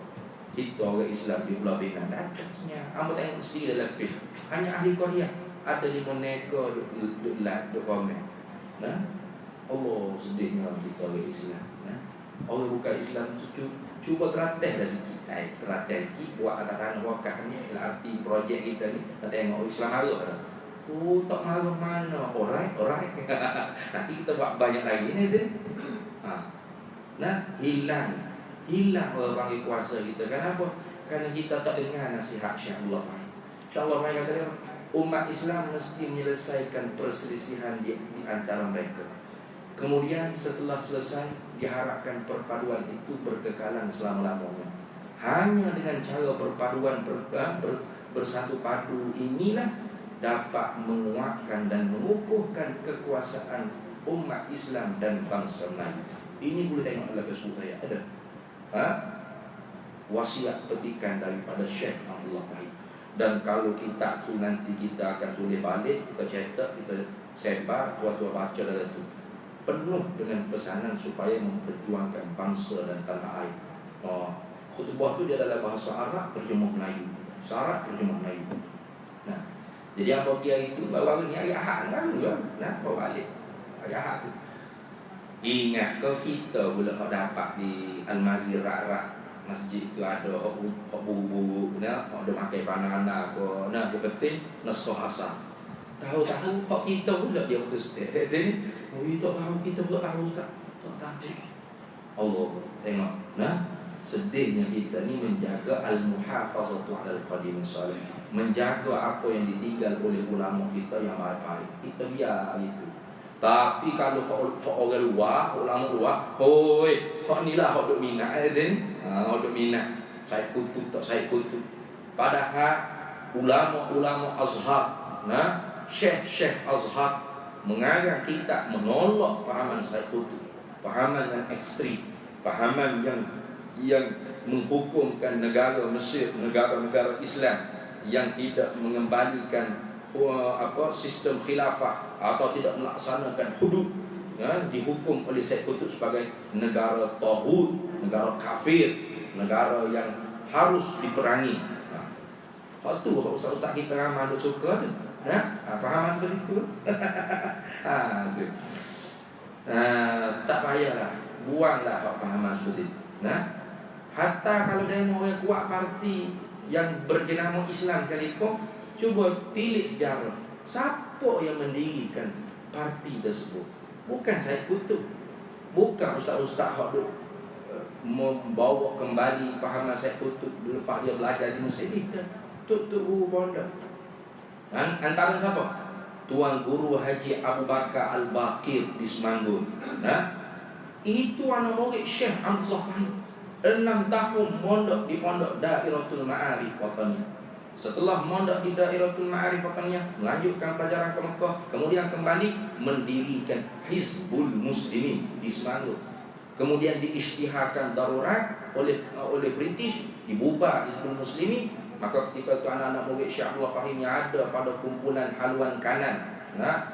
Kita orang Islam di Pulau Binan. Datangnya. Amba tengok sendiri dalam page. Hanya ahli Korea. ada 5 neko duk like duk komen. Nah, Allah sedihnya kita oleh Islam. Nah, Allah buka Islam tu cuba teratai dah sikit. Teratai sikit buat katakan wakaf ni arti projek kita ni. Kita tengok Islam ada dah. Oh, tak malu mana. Alright. Nanti kita buat banyak lagi ni tu. Nah, hilang orang panggil kuasa kita. Kenapa? Karena kita tak dengar nasihat Syekh Abdullah Fahim. Syekh Abdullah Fahim kata umat Islam mesti menyelesaikan perselisihan di antara mereka. Kemudian setelah selesai diharapkan perpaduan itu berkekalan selama-lamanya. Hanya dengan cara perpaduan bersatu padu inilah dapat menguatkan dan mengukuhkan kekuasaan umat Islam dan bangsa Melayu. Ini boleh tengok dalam buku saya ada. Wasiat petikan daripada Syekh Abdullah Fahim. Dan kalau kitab tu nanti kita akan tulis balik, kita cetak, kita sebar, tua-tua baca dalam tu. Penuh dengan pesanan supaya memperjuangkan bangsa dan tanah air. Khutbah tu dia dalam bahasa Arab, terjemah Melayu. Bahasa terjemah Melayu. Nah, jadi apa dia itu bawa ni ayat hak kan ya. Nah, bawa balik ayat hak tu. Ingat kalau kita pula dapat di almari rak-rak masjid tu ada hok buru-buru, nah, ada makan panana apa. Nah, yang penting naskah asal. Tahu-tahu hak kita pula dia betul setiap. Jadi, kita tahu kita pula tahu tak tahu. Allah tengok. Nah, sedihnya kita ni menjaga al-muhafazatu 'ala al-qadim salih. Menjaga apa yang ditinggal oleh ulama kita yang baik-baik. Kita biar itu. Tapi kalau orang luar, ulama luar, hoi, hak ni lah hak duk minat hak duk minat. Saya kutub tak saya kutub. Padahal ulama-ulama Azhar, nah, Syekh Azhar mengarang kita menolak fahaman Said Qutb, fahaman yang ekstrim, fahaman yang menghukumkan negara Mesir, negara-negara Islam yang tidak mengembalikan sistem khilafah atau tidak melaksanakan hudud, dihukum oleh Said Qutb sebagai negara taghut, negara kafir, negara yang harus diperangi. Hak tu ustaz-ustaz kita ramai duk suka tu. Faham seperti itu. Tu. Tak payahlah, buanglah hak fahaman seperti itu. Hatta kalau demo yang kuat parti yang berjenama Islam sekalipun, cuba tilik sejarah. Siapa yang mendirikan parti tersebut? Bukan Said Qutb. Bukan ustaz-ustaz hak duk membawa kembali fahaman Said Qutb lepas dia belajar di Mesir. Tuk guru pondok. Antara siapa? Tuan Guru Haji Abu Bakar Al-Baqir di Semanggun. Itu anak murid Syekh Abdullah Fahim. 6 tahun mondok di pondok Dairatul Ma'arif Wataniyah. Setelah mondok di Dairatul Ma'arif Wataniyah, melanjutkan pelajaran ke Mekah, kemudian kembali mendirikan Hizbul Muslimin di Semanggun. Kemudian diisytiharkan darurat oleh British, dibubar Hizbul Muslimin. Maka ketika itu anak-anak murid Syekh Abdullah Fahim yang ada pada kumpulan haluan kanan,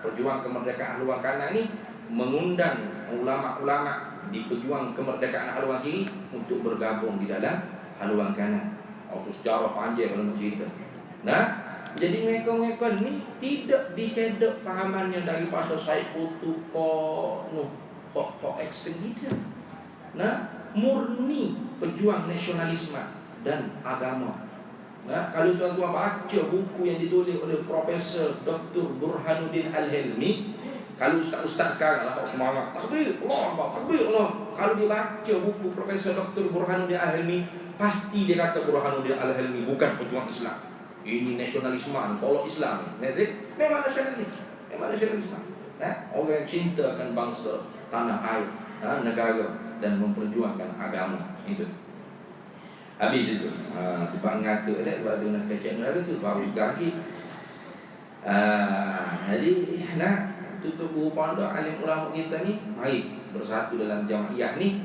perjuang kemerdekaan haluan kanan ni mengundang ulama-ulama di pejuang kemerdekaan haluan kiri untuk bergabung di dalam haluan kanan. Itu sejarah panjang kalau nak cerita. Jadi mereka ni tidak dicedok fahamannya daripada Said Qutb kok ekstrem gitu. Murni pejuang nasionalisme dan agama. Kalau tuan-tuan baca buku yang ditulis oleh Profesor Dr. Burhanuddin Al-Hilmi, kalau ustaz-ustaz sekarang lah semangat takbir Allah. Kalau dia baca buku Profesor Dr. Burhanuddin Al-Hilmi, pasti dia kata Burhanuddin Al-Hilmi bukan pejuang Islam. Ini nasionalisme, tolak Islam. Memang nasionalisme. Orang yang cintakan bangsa, tanah air, negara dan memperjuangkan agama itu. Habis itu sebab ngatuk dia, sebab tu nak kecek negara tu baru kaki. Jadi tutup buku pondok alim ulama kita ni, mari bersatu dalam jamaah ni.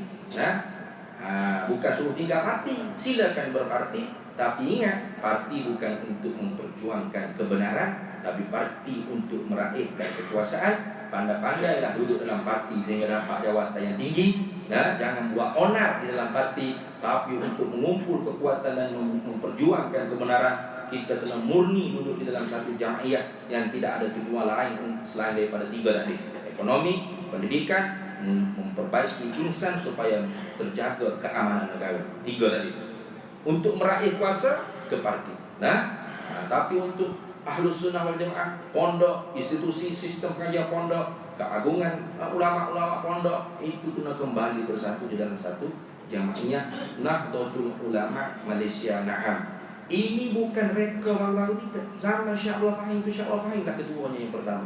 Bukan suruh tinggal parti, silakan berparti, tapi ingat parti bukan untuk memperjuangkan kebenaran, tapi parti untuk meraihkan kekuasaan. Pandai-pandailah duduk dalam parti sehingga dapat jawatan yang tinggi. Jangan buat onar di dalam parti, tapi untuk mengumpul kekuatan dan memperjuangkan kebenaran, kita kena murni duduk di dalam satu jamiah yang tidak ada tujuan lain selain daripada 3 tadi: ekonomi, pendidikan, memperbaiki insan supaya terjaga keamanan negara. 3 tadi. Untuk meraih kuasa ke parti. Tapi untuk Ahlus Sunnah wal Jamaah, pondok, institusi, sistem pengajian pondok, keagungan ulama-ulama pondok itu kena kembali bersatu di dalam satu jamaahnya Nahdlatul Ulama Malaysia. Na'am. Ini bukan reka baru-baru tidak. Zaman Syekh Abdullah Fahim itu Syekh Abdullah Fahim lah ketuanya yang pertama.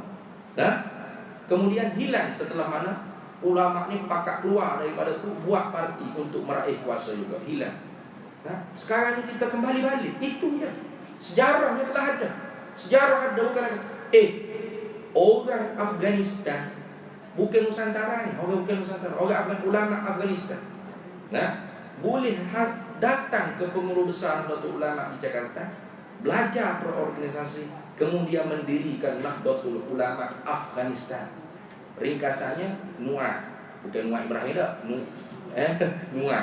Kemudian hilang setelah mana ulama ni pakat keluar daripada itu, buat parti untuk meraih kuasa juga, hilang. Sekarang ni kita kembali balik. Itu dia. Sejarahnya telah ada. Sejarah ada, bukan ada. Orang Afghanistan bukan Nusantara ni, orang bukan Nusantara, orang ulama Afghanistan. Boleh datang ke pengurus besar Nahdlatul Ulama di Jakarta, belajar berorganisasi, kemudian mendirikan Nahdlatul Ulama Afghanistan. Ringkasannya NUA, bukan NUA Ibrahim dah, NUA.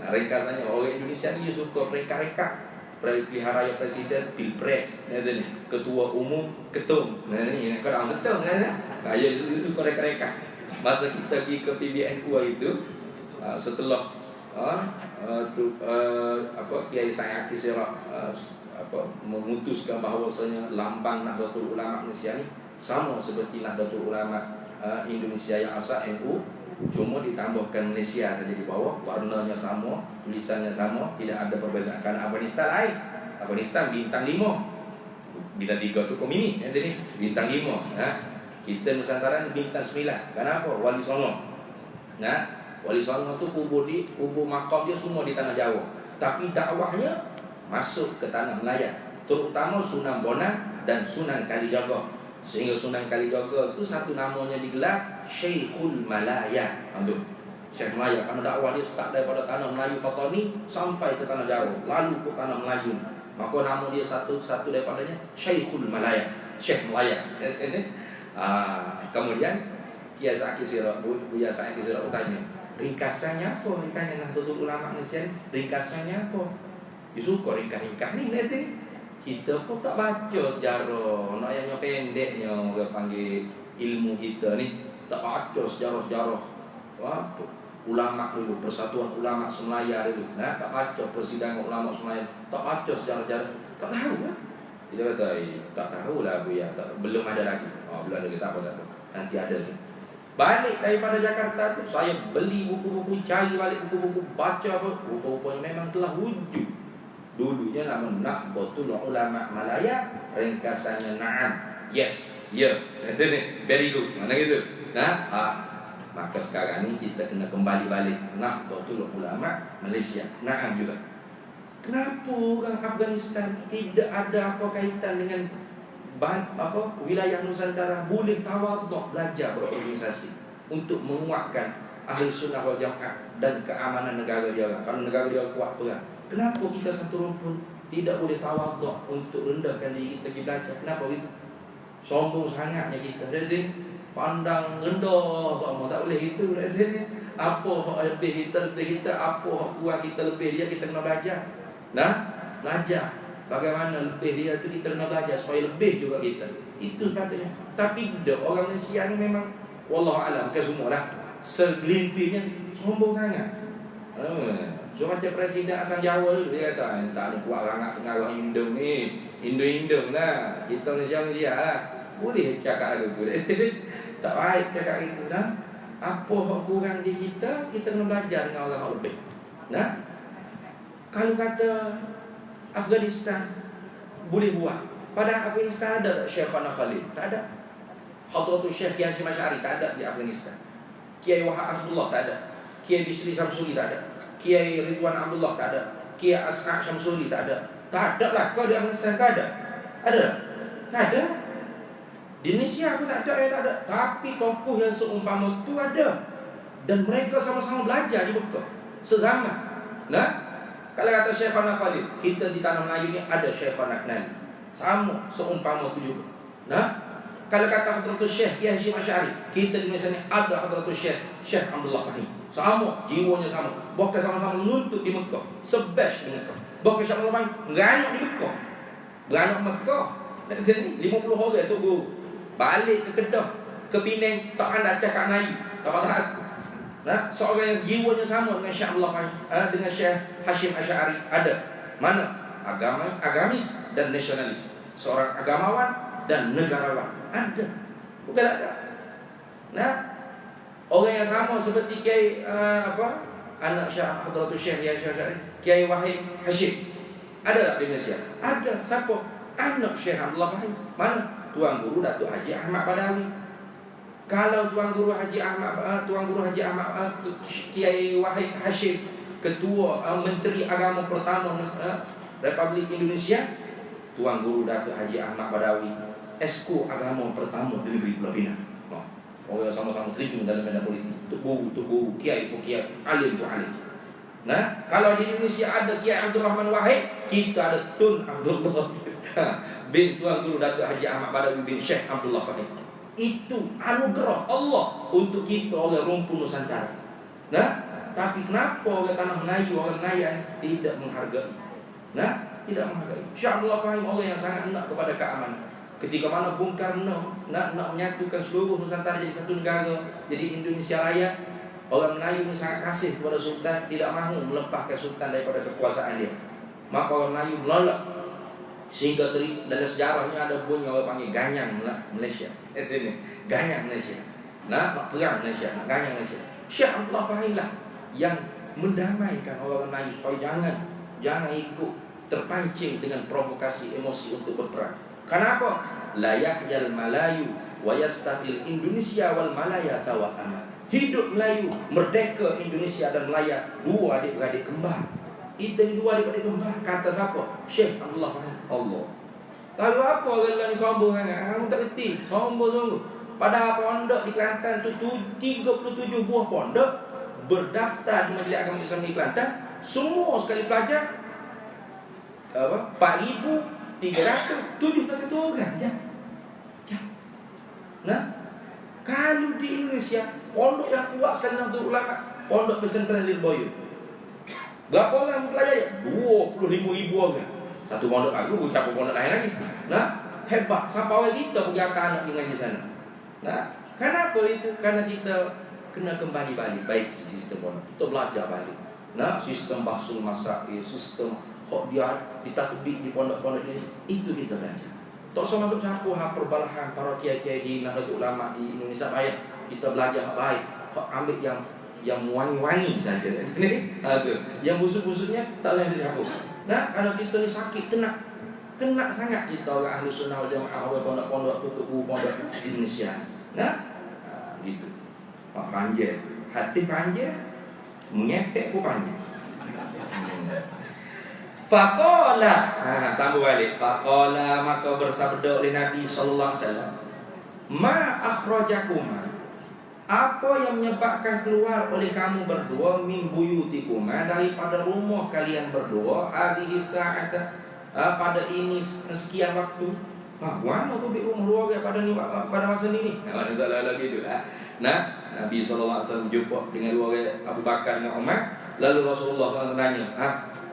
Ringkasannya orang Indonesia ni suka reka-reka. Pilihan raya presiden, pilpres, ketua umum, ketum. Ini korang ketum kan? Saya suka reka-reka. Masa kita pergi ke PBNU itu, setelah Kiai Said Kisirah memutuskan bahawasanya lambang Nahdlatul Ulama Malaysia ni sama seperti Nahdlatul Ulama Indonesia yang asal NU, cuma ditambahkan Malaysia saja di bawah, warnanya sama, tulisannya sama, tidak ada perbezaan. Karena Afghanistan lain, Afghanistan bintang 5, bintang 3 tu komini, jadi bintang 5. Kita Nusantara bintang 9. Kenapa? Wali Songo. Wali Songo tu kubur makam dia semua di tanah Jawa, tapi dakwahnya masuk ke tanah Melayu, terutama Sunan Bonang dan Sunan Kalijaga. Sehingga Sunan Kalijaga itu satu namanya digelar Syekhul Malaya. Syekh Malaya, karena dakwah dia start daripada tanah Melayu Fatani sampai ke tanah Jawa, lalu ke tanah Melayu. Maka nama dia satu daripadanya Syekhul Malaya, Syekh Malaya. Kemudian Kiai Said Kisirah, Buya Said Kisirah tanya, ringkasannya apa? Ditanya Nahdlatul Ulama Malaysia, ringkasannya apa? Dia suka ringkas-ringkas ni nanti. Kita pun tak baca sejarah, nak yang pendeknya orang panggil ilmu kita ni, tak baca sejarah-sejarah ulama dulu, Persatuan Ulama Semelaya dulu. Tak baca persidangan ulama Semelaya, tak baca sejarah-sejarah, tak tahu lah. Kita kata, tak tahu lah Buya, belum ada lagi. Belum ada, tak apa, nanti ada tu. Balik daripada Jakarta tu, saya beli buku-buku, cari balik buku-buku, baca apa, rupa-rupanya memang telah wujud. Dulunya nama Nahdlatul Ulama Malaya, ringkasannya Na'am, yes, very good, mana gitu. Maka sekarang ni kita kena kembali balik Nahdlatul Ulama Malaysia, Na'am juga. Kenapa orang Afghanistan tidak ada apa kaitan dengan wilayah Nusantara, boleh tawaduk belajar berorganisasi untuk menguatkan Ahlus Sunnah wal Jamaah dan keamanan negara dia. Kalau negara dia kuat perang, kenapa kita satu rumpun tidak boleh tawaduk untuk rendahkan diri kita pergi belajar? Kenapa begitu? Sombong sangatnya kita. Jadi pandang rendah sama, tak boleh itu. Apa lebih kita, apa kuat kita lebih dia, kita kena belajar. Belajar bagaimana lebih dia tu, kita kena belajar supaya lebih juga kita. Itu sepatutnya. Tapi orang Malaysia ni memang wallahualam ke semualah segelintirnya sombong sangat. So macam presiden asal Jawa tu, dia kata tak ada kuat sangat pengaruh Indo ni, Indo lah, kita Malaysia lah. Boleh cakap tu. Tak baik cakap itu dah. Apa hak kurang di kita, kita kena belajar dengan orang hak lebih. Kalau kata Afghanistan boleh buat, pada Afghanistan ada Syekhana Khalil? Tak ada. Hadratul Syekh Kiai Hashim Asy'ari tak ada di Afghanistan. Kiai Wahab Asdullah tak ada. Kiai Bisri Samsuri tak ada. Kiai Ridwan Abdullah tak ada. Kiai As'ad Syamsuri tak ada. Tak ada lah. Kau di Afghanistan tak ada? Ada? Tak ada. Di Indonesia pun tak ada, tak ada. Tapi tokoh yang seumpama itu ada. Dan mereka sama-sama belajar di Mekah sezaman. Kalau kata Syekhana Khalil, kita di tanah Melayu ni ada Syekhana Khalil, sama seumpama itu juga. Kalau kata Hadratul Syekh Kiai Hashim Asy'ari, kita di Malaysia ni ada Hadratul Syekh Abdullah Fahim, sama, jiwanya sama, bahkan sama-sama menuntut di Mekah, sebash di Mekah. Bah ke Syekh Abdullah Fahim beranak di Mekah. Beranak Mekah. Nak kata ni 50 orang tu guru. Balik ke Kedah, ke Penang, tak ada cakap naik. Sama tak aku. Nah, seorang yang jiwanya sama dengan Syekh Abdullah Fahim, dengan Syekh Hashim Asy'ari ada. Mana? Agamis dan nasionalis. Seorang agamawan dan negarawan. Ada. Bukan ada. Nah, orang yang sama seperti Kiai anak Syekh Abdul Syekh Asy'ari, Kiai Wahid Hashim. Ada tak di Malaysia? Ada. Siapa? Anak Syekh Abdullah Fahim. Mana? Tuan Guru Datuk Haji Ahmad Badawi. Kalau Tuan Guru Haji Ahmad Kiai Wahid Hashim, Ketua Menteri Agama pertama Republik Indonesia, Tuan Guru Datuk Haji Ahmad Badawi, Esko Agama pertama di negeri Pulau Pinang. Orang yang sama-sama terjun dalam medan politik. Tuk guru, kiai, alim tu alim. Nah, kalau di Indonesia ada Kiai Abdul Rahman Wahid, kita ada Tun Abdullah bin Tuan Guru Datuk Haji Ahmad Badawi bin Syekh Abdullah Fahim. Itu anugerah Allah untuk kita oleh rumpun Nusantara. Nah, tapi kenapa orang tanah Melayu, orang Nelayan tidak menghargai? Nah, tidak menghargai. Syekh Abdullah Fahim orang yang sangat nak kepada keamanan. Ketika mana Bung Karno nak menyatukan seluruh Nusantara jadi satu negara, jadi Indonesia Raya, orang Melayu ini sangat kasih kepada Sultan, tidak mahu melepaskan Sultan daripada kekuasaan dia. Maka orang Melayu menolak. Sehingga dalam sejarahnya ada bunyi orang panggil Ganyang Malaysia. Ganyang Malaysia. Nak perang Malaysia, nak ganyang Malaysia. Syekh Abdullah Fahim lah yang mendamaikan orang Melayu supaya jangan ikut terpancing dengan provokasi emosi untuk berperang. Kenapa? La yahyal Malayu wa yastatil Indonesia wal Malaya tawa'ama. Hidup Melayu, merdeka Indonesia dan Malaya, dua adik-beradik kembar. Itu dua adik-beradik kembar. Kata siapa? Syekh Abdullah Fahim. Allah. Lalu apa orang lain sombong sangat? Kamu tak kerti. Sombong. Padahal pondok di Kelantan tu 37 buah pondok berdaftar di Majlis Agama Islam di Kelantan. Semua sekali pelajar 4,371 orang. Nah, kalau di Indonesia pondok yang kuat sekali untuk ulama, pondok pesantren Lirboyo. Berapa orang mempelajari? 25,000 orang. Satu pondok aku, berapa pondok lain lagi. Nah, hebat. Sampai orang kita pergi hantar anak di sana. Nah, kenapa itu? Karena kita kena kembali balik baiki sistem pondok. Kita belajar balik. Nah, sistem bahsul masak, sistem kok dia ditatbik di pondok-pondok ini, itu kita belajar. Tak usah masuk campur perbalahan para kiai-kiai di Nahdlatul Ulama di Indonesia Raya. Kita belajar baik, ambil yang wangi-wangi saja. Yang busuk-busuknya tak usah dicampur. Nah, kalau kita ni sakit, kena sangat kita orang Ahlus Sunnah wal Jamaah, orang pondok-pondok tutup pondok di Indonesia. Nah, gitu. Pak Panjang tu, hati panjang, mengepek pun panjang. Faqala, sambung balik. Faqala, maka bersabda oleh Nabi sallallahu alaihi wasallam, ma akhrajakuma, apa yang menyebabkan keluar oleh kamu berdua min buyutikuma, daripada rumah kalian berdua, hadhihi sa'ata, pada ini sekian waktu. Mana tu di rumah luar pada masa ini? Ada salah lagi tu lah. Nah, Nabi SAW jumpa dengan dua orang, Abu Bakar dengan Umar. Lalu Rasulullah SAW tanya,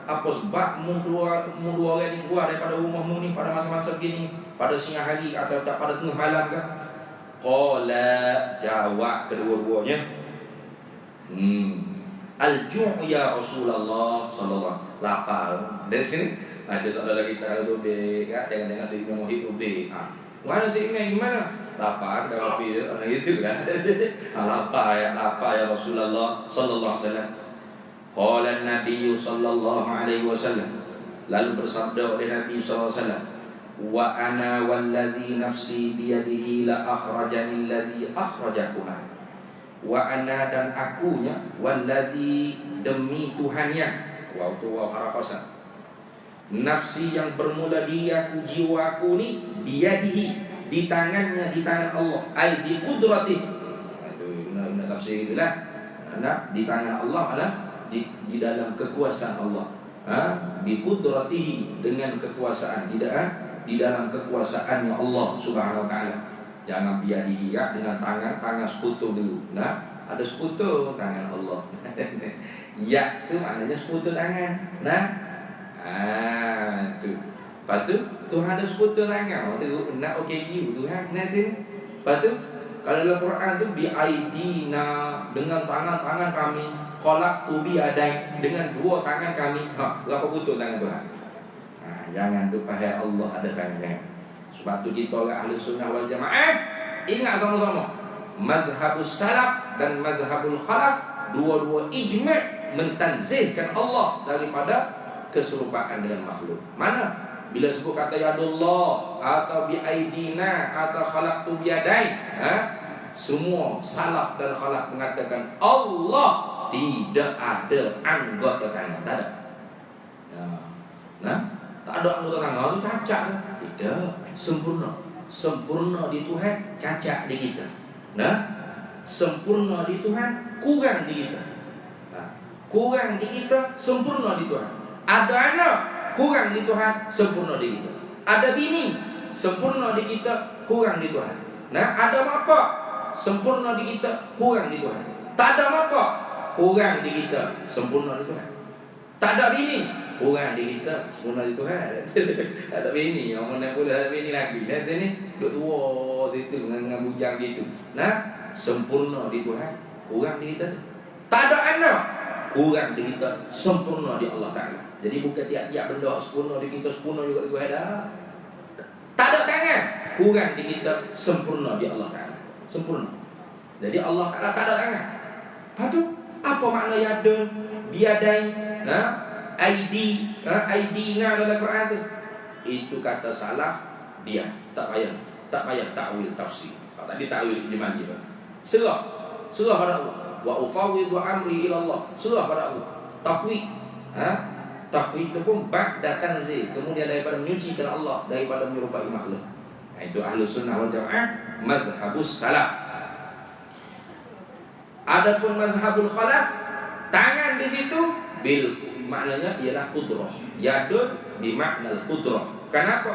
apa sebab mu dua orang ni keluar daripada rumahmu ni pada masa-masa gini, pada siang hari atau tak pada tengah malam ke? Qala, jawab kedua-duanya, al-ju' ya Rasulullah sallallahu lapar. Dari sini ada soalan lagi tahu be, dengan tu Imam Wahid be. Mana tu Imam gimana? Lapar dah kopi orang itu kan. Lapar ya Rasulullah sallallahu alaihi wasallam. Qala an-nabiy sallallahu alaihi wasallam, lalu bersabda oleh Nabi sallallahu alaihi wasallam, wa ana walladhi nafsi biyadihi la akhrajani alladhi akhrajakuma. Wa ana, dan akunya, walladhi, demi Tuhannya, wa harafasa, nafsi yang bermula diaku, jiwaku ni, biyadihi, di tangannya, di tangan Allah, ai bi qudrati. Itu nak tafsir itulah. Di tangan Allah adalah di dalam kekuasaan Allah. Bi qudratihi, dengan kekuasaan, di dalam kekuasaannya Allah Subhanahu wa taala. Jangan biadihi, ya, dengan tangan sekutu dulu. Nah, ada sekutu tangan Allah. Ya, itu maknanya sekutu tangan. Nah, Tu. Lepas tu Tuhan ada sekutu tangan. Tu nak OKU Tuhan nanti. Lepas tu kalau dalam Quran tu biaidina, dengan tangan-tangan kami, khalaqtu biadai, dengan dua tangan kami. Berapa betul tangan Tuhan? Jangan tupai Allah ada tangan. Sebab tu kita orang ahli sunnah wal jamaah ingat sama-sama, mazhabus salaf dan mazhabul khalaf dua-dua ijma' mentanzihkan Allah daripada keserupaan dengan makhluk. Mana? Bila sebut kata yadullah atau biaidina atau khalaqtu biadai, semua salaf dan khalaf mengatakan Allah tidak ada anggota tangan. Tak ada. Tak ada anggota tangan. Cacat ke? Tidak. Sempurna di Tuhan, cacat di kita. Sempurna di Tuhan, kurang di kita. Kurang di kita, sempurna di Tuhan. Ada anak, kurang di Tuhan, sempurna di kita. Ada bini, sempurna di kita, kurang di Tuhan. Ada bapa, sempurna di kita, kurang di Tuhan. Tak ada bapa, kurang di kita, sempurna di Tuhan. Tak ada bini, kurang di kita, sempurna di Tuhan. Tak ada bini, orang nak boleh ada bini lagi. Nanti ni duk tua situ dengan bujang gitu. Sempurna di Tuhan, kurang di kita. Tak ada anak, kurang di kita, sempurna di Allah Ta'ala. Jadi bukan tiap-tiap benda sempurna di kita, sempurna juga di Tuhan dah. Tak ada tangan, kurang di kita, sempurna di Allah Ta'ala. Sempurna. Jadi Allah Ta'ala tak ada tangan. Lepas tu apa makna yadun, biadai, aidina dalam Quran tu? Itu kata salaf dia. Tak payah takwil tafsir. Tadi takwil ijmali. Serah pada Allah. Wa ufawwidhu amri ila Allah. Serah pada Allah. Tafwid. Tafwid itu pun ba'da tanzih, kemudian daripada menyucikan Allah daripada menyerupai makhluk. Itu Ahlus Sunnah wal Jamaah, mazhabus salaf. Adapun mazhabul khalaf, tangan di situ bil maknanya ialah qudrah. Yadun bi makna qudrah. Kenapa?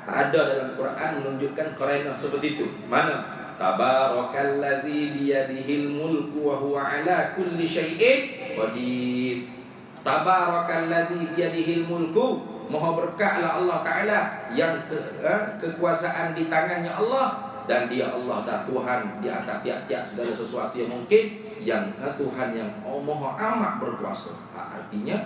Ada dalam Quran menunjukkan qarina seperti itu. Mana? Tabarakalladzi biyadihil mulku wa huwa ala kulli syai'in qadir. Tabarakalladzi biyadihil mulku, maha berkahlah Allah Ta'ala yang kekuasaan di tangannya Allah, dan dia Allah dah Tuhan di atas tiap-tiap segala sesuatu yang mungkin, yang Tuhan yang maha amat berkuasa. Artinya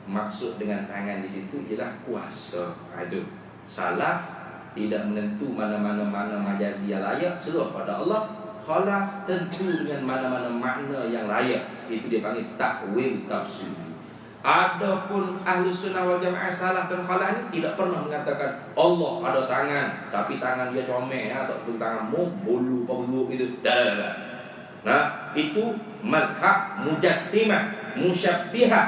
maksud dengan tangan di situ ialah kuasa. Itu salaf tidak menentu mana-mana majazi yang layak, serah pada Allah. Khalaf tentu dengan mana-mana makna yang layak. Itu dia panggil takwil tafsir. Adapun Ahlus Sunnah wal Jamaah salaf dan khalaf ini tidak pernah mengatakan Allah ada tangan, tapi tangan dia comel atau seperti tanganmu bulu bulu itu. Dah. Itu mazhab mujassimah, musyabbihah.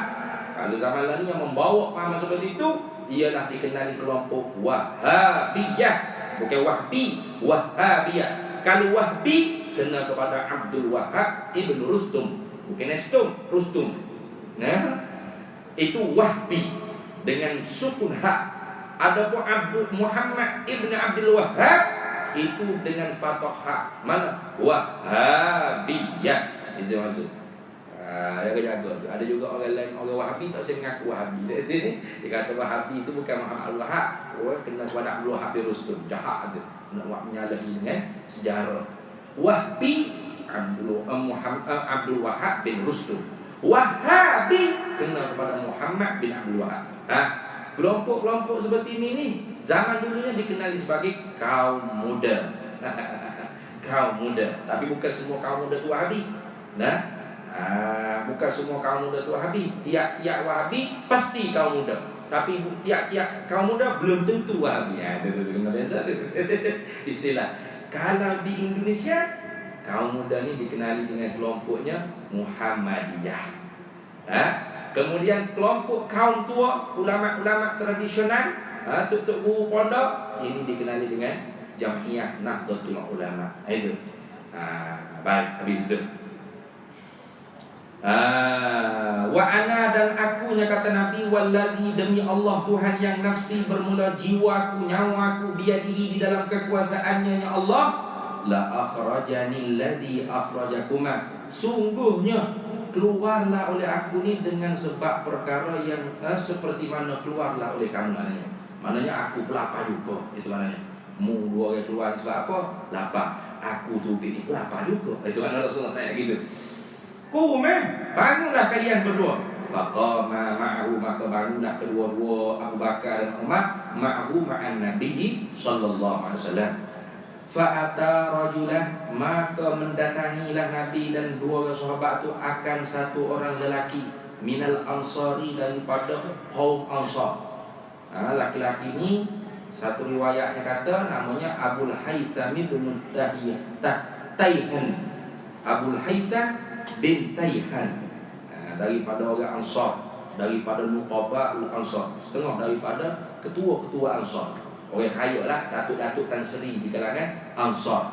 Kalau zaman lalu yang membawa paham seperti itu ialah dikenali kelompok Wahabiyah. Bukan Wahbi, Wahabiyah. Kalau Wahbi kena kepada Abdul Wahab Ibn Rustum, bukan Rustum. Itu Wahbi dengan sukun hak. Adapun Abdul Muhammad Ibn Abdul Wahab itu dengan fathah hak. Mana? Wahabiyah. Itu maksud. Jaga-jaga tu. Ada juga orang lain, orang Wahabi tak saya mengaku Wahabi. Dia kata Wahabi itu bukan Muhammad Al-Wahab. Kena kepada Abdul Wahab bin Rustum. Jahat tu. Nak buat menyalahi dengan sejarah. Wahbi Abdul Wahab bin Rustum. Wahabi kena kepada Muhammad bin Abdul Wahab. Kelompok-kelompok seperti ini ni zaman dulunya dikenali sebagai kaum muda. Kaum muda. Tapi bukan semua kaum muda tu Wahabi. Bukan semua kaum muda tu Wahabi. Tiap-tiap Wahabi pasti kaum muda. Tapi tiap-tiap kaum muda belum tentu Wahabi. Itu kena biasa tu. Istilah. Kalau di Indonesia, kaum muda ni dikenali dengan kelompoknya Muhammadiyah. Kemudian kelompok kaum tua, ulama-ulama tradisional, tuk-tuk guru pondok, ini dikenali dengan Jam'iyah Nahdlatul Ulama. Itu. Baik, habis itu. Wa ana, dan akunya kata Nabi, wallazi, demi Allah Tuhan yang nafsi bermula jiwaku, nyawaku biadihi, di dalam kekuasaannya ya Allah, la akhrajani alladhi akhrajakuma, sungguhnya keluarlah oleh aku ni dengan sebab perkara yang seperti mana keluarlah oleh kamu. Maknanya aku pun lapar juga. Itu maknanya. Mu dua orang keluar sebab apa? Lapar. Aku tu ni pun lapar juga. Itu maknanya Rasulullah tanya gitu. Qumah, bangunlah kalian berdua. Faqama ma'ahu, maka bangunlah kedua-dua Abu Bakar dan Umar ma'ahu ma'an Nabi sallallahu alaihi wasallam. Fa'ata rajulan, maka mendatangilah Nabi dan dua sahabat itu akan satu orang lelaki minal ansari, daripada kaum Ansar. Laki-laki ini satu riwayatnya kata namanya Abul Haytham bin Tayhan. Abul Haytham bin Tayhan, daripada orang Ansar, daripada Nuqaba Ansar, setengah daripada ketua-ketua Ansar. Orang kaya lah, datuk-datuk Tan Sri di kalangan Ansar.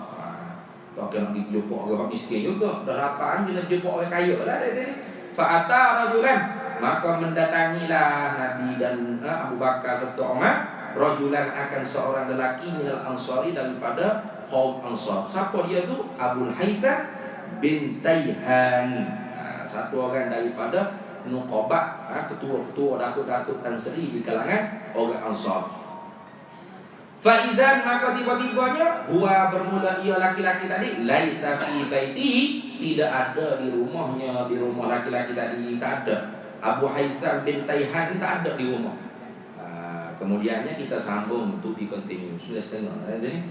Kalau nak jumpa orang miskin juga, dah lapar ni nak jumpa orang kaya lah dari sini. Fa'ata rajulan, maka mendatangilah Nabi dan Abu Bakar serta Umar rajulan, akan seorang lelaki minal Ansari, daripada kaum Ansar. Siapa dia tu? Abul Haytham bin Tayhan, satu orang daripada Nuqaba, ketua-ketua datuk-datuk Tan Sri di kalangan orang Ansar. Faizan, maka tiba-tibanya huwa, bermula ia laki-laki tadi, laisa fi baitihi, tidak ada di rumahnya, di rumah laki-laki tadi tak ada. Abu Haytham bin Tayhan ni tak ada di rumah. Kemudiannya kita sambung untuk di continue. Sudah setengah jadi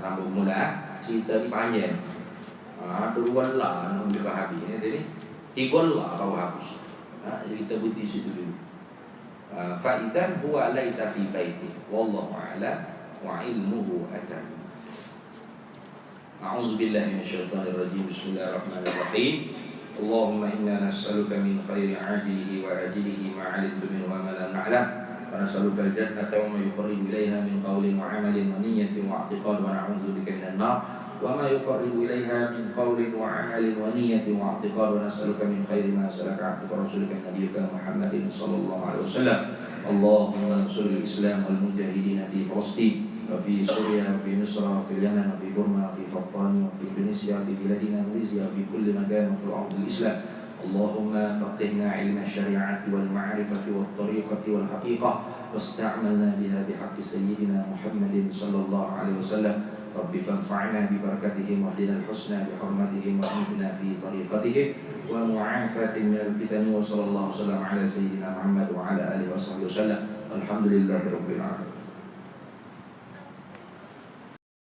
sambung mula. Cerita ni panjang. Duluan lah nak ambil habis ni jadi. Tiga lah kalau habis. Jadi kita berhenti situ dulu. Fa'idan huwa laisa fi baiti. Wallahu a'lam wa ilmuhu atam. A'udzu billahi minasyaitonir rajim. Bismillahirrahmanirrahim. Allahumma inna nas'aluka min khairi 'ajilihi wa ajilihi ma 'alimtu minhu wa ma lam na'lam. Wa nas'aluka al-jannata wa ma yuqarribu ilayha min qawlin wa 'amalin wa niyyatin wa i'tiqad, wa na'udzu bika minan nar وما يقرب إليها من قول وعمل ونية واعتقاد، ونسألك من خير ما سألك عبدك ورسولك نبيك محمد صلى الله عليه وسلم. اللهم انصر الإسلام والمجاهدين في فلسطين وفي سوريا وفي مصر وفي اليمن وفي بورما وفي فطان وفي إندونيسيا وفي بلادنا ماليزيا وفي كل مكان وفي الأرض الإسلام. اللهم فقهنا علم الشريعة والمعرفة والطريقة والحقيقة، واستعملنا بها بحق سيدنا محمد صلى الله عليه وسلم. رب فانفعنا ببركتهم واهدنا الحسنى بحرمتهم وأمتنا في طريقتهم ومعافاة من الفتن. وصلى الله وسلم على سيدنا محمد وعلى آله وصحبه وسلم. الحمد لله رب العالمين.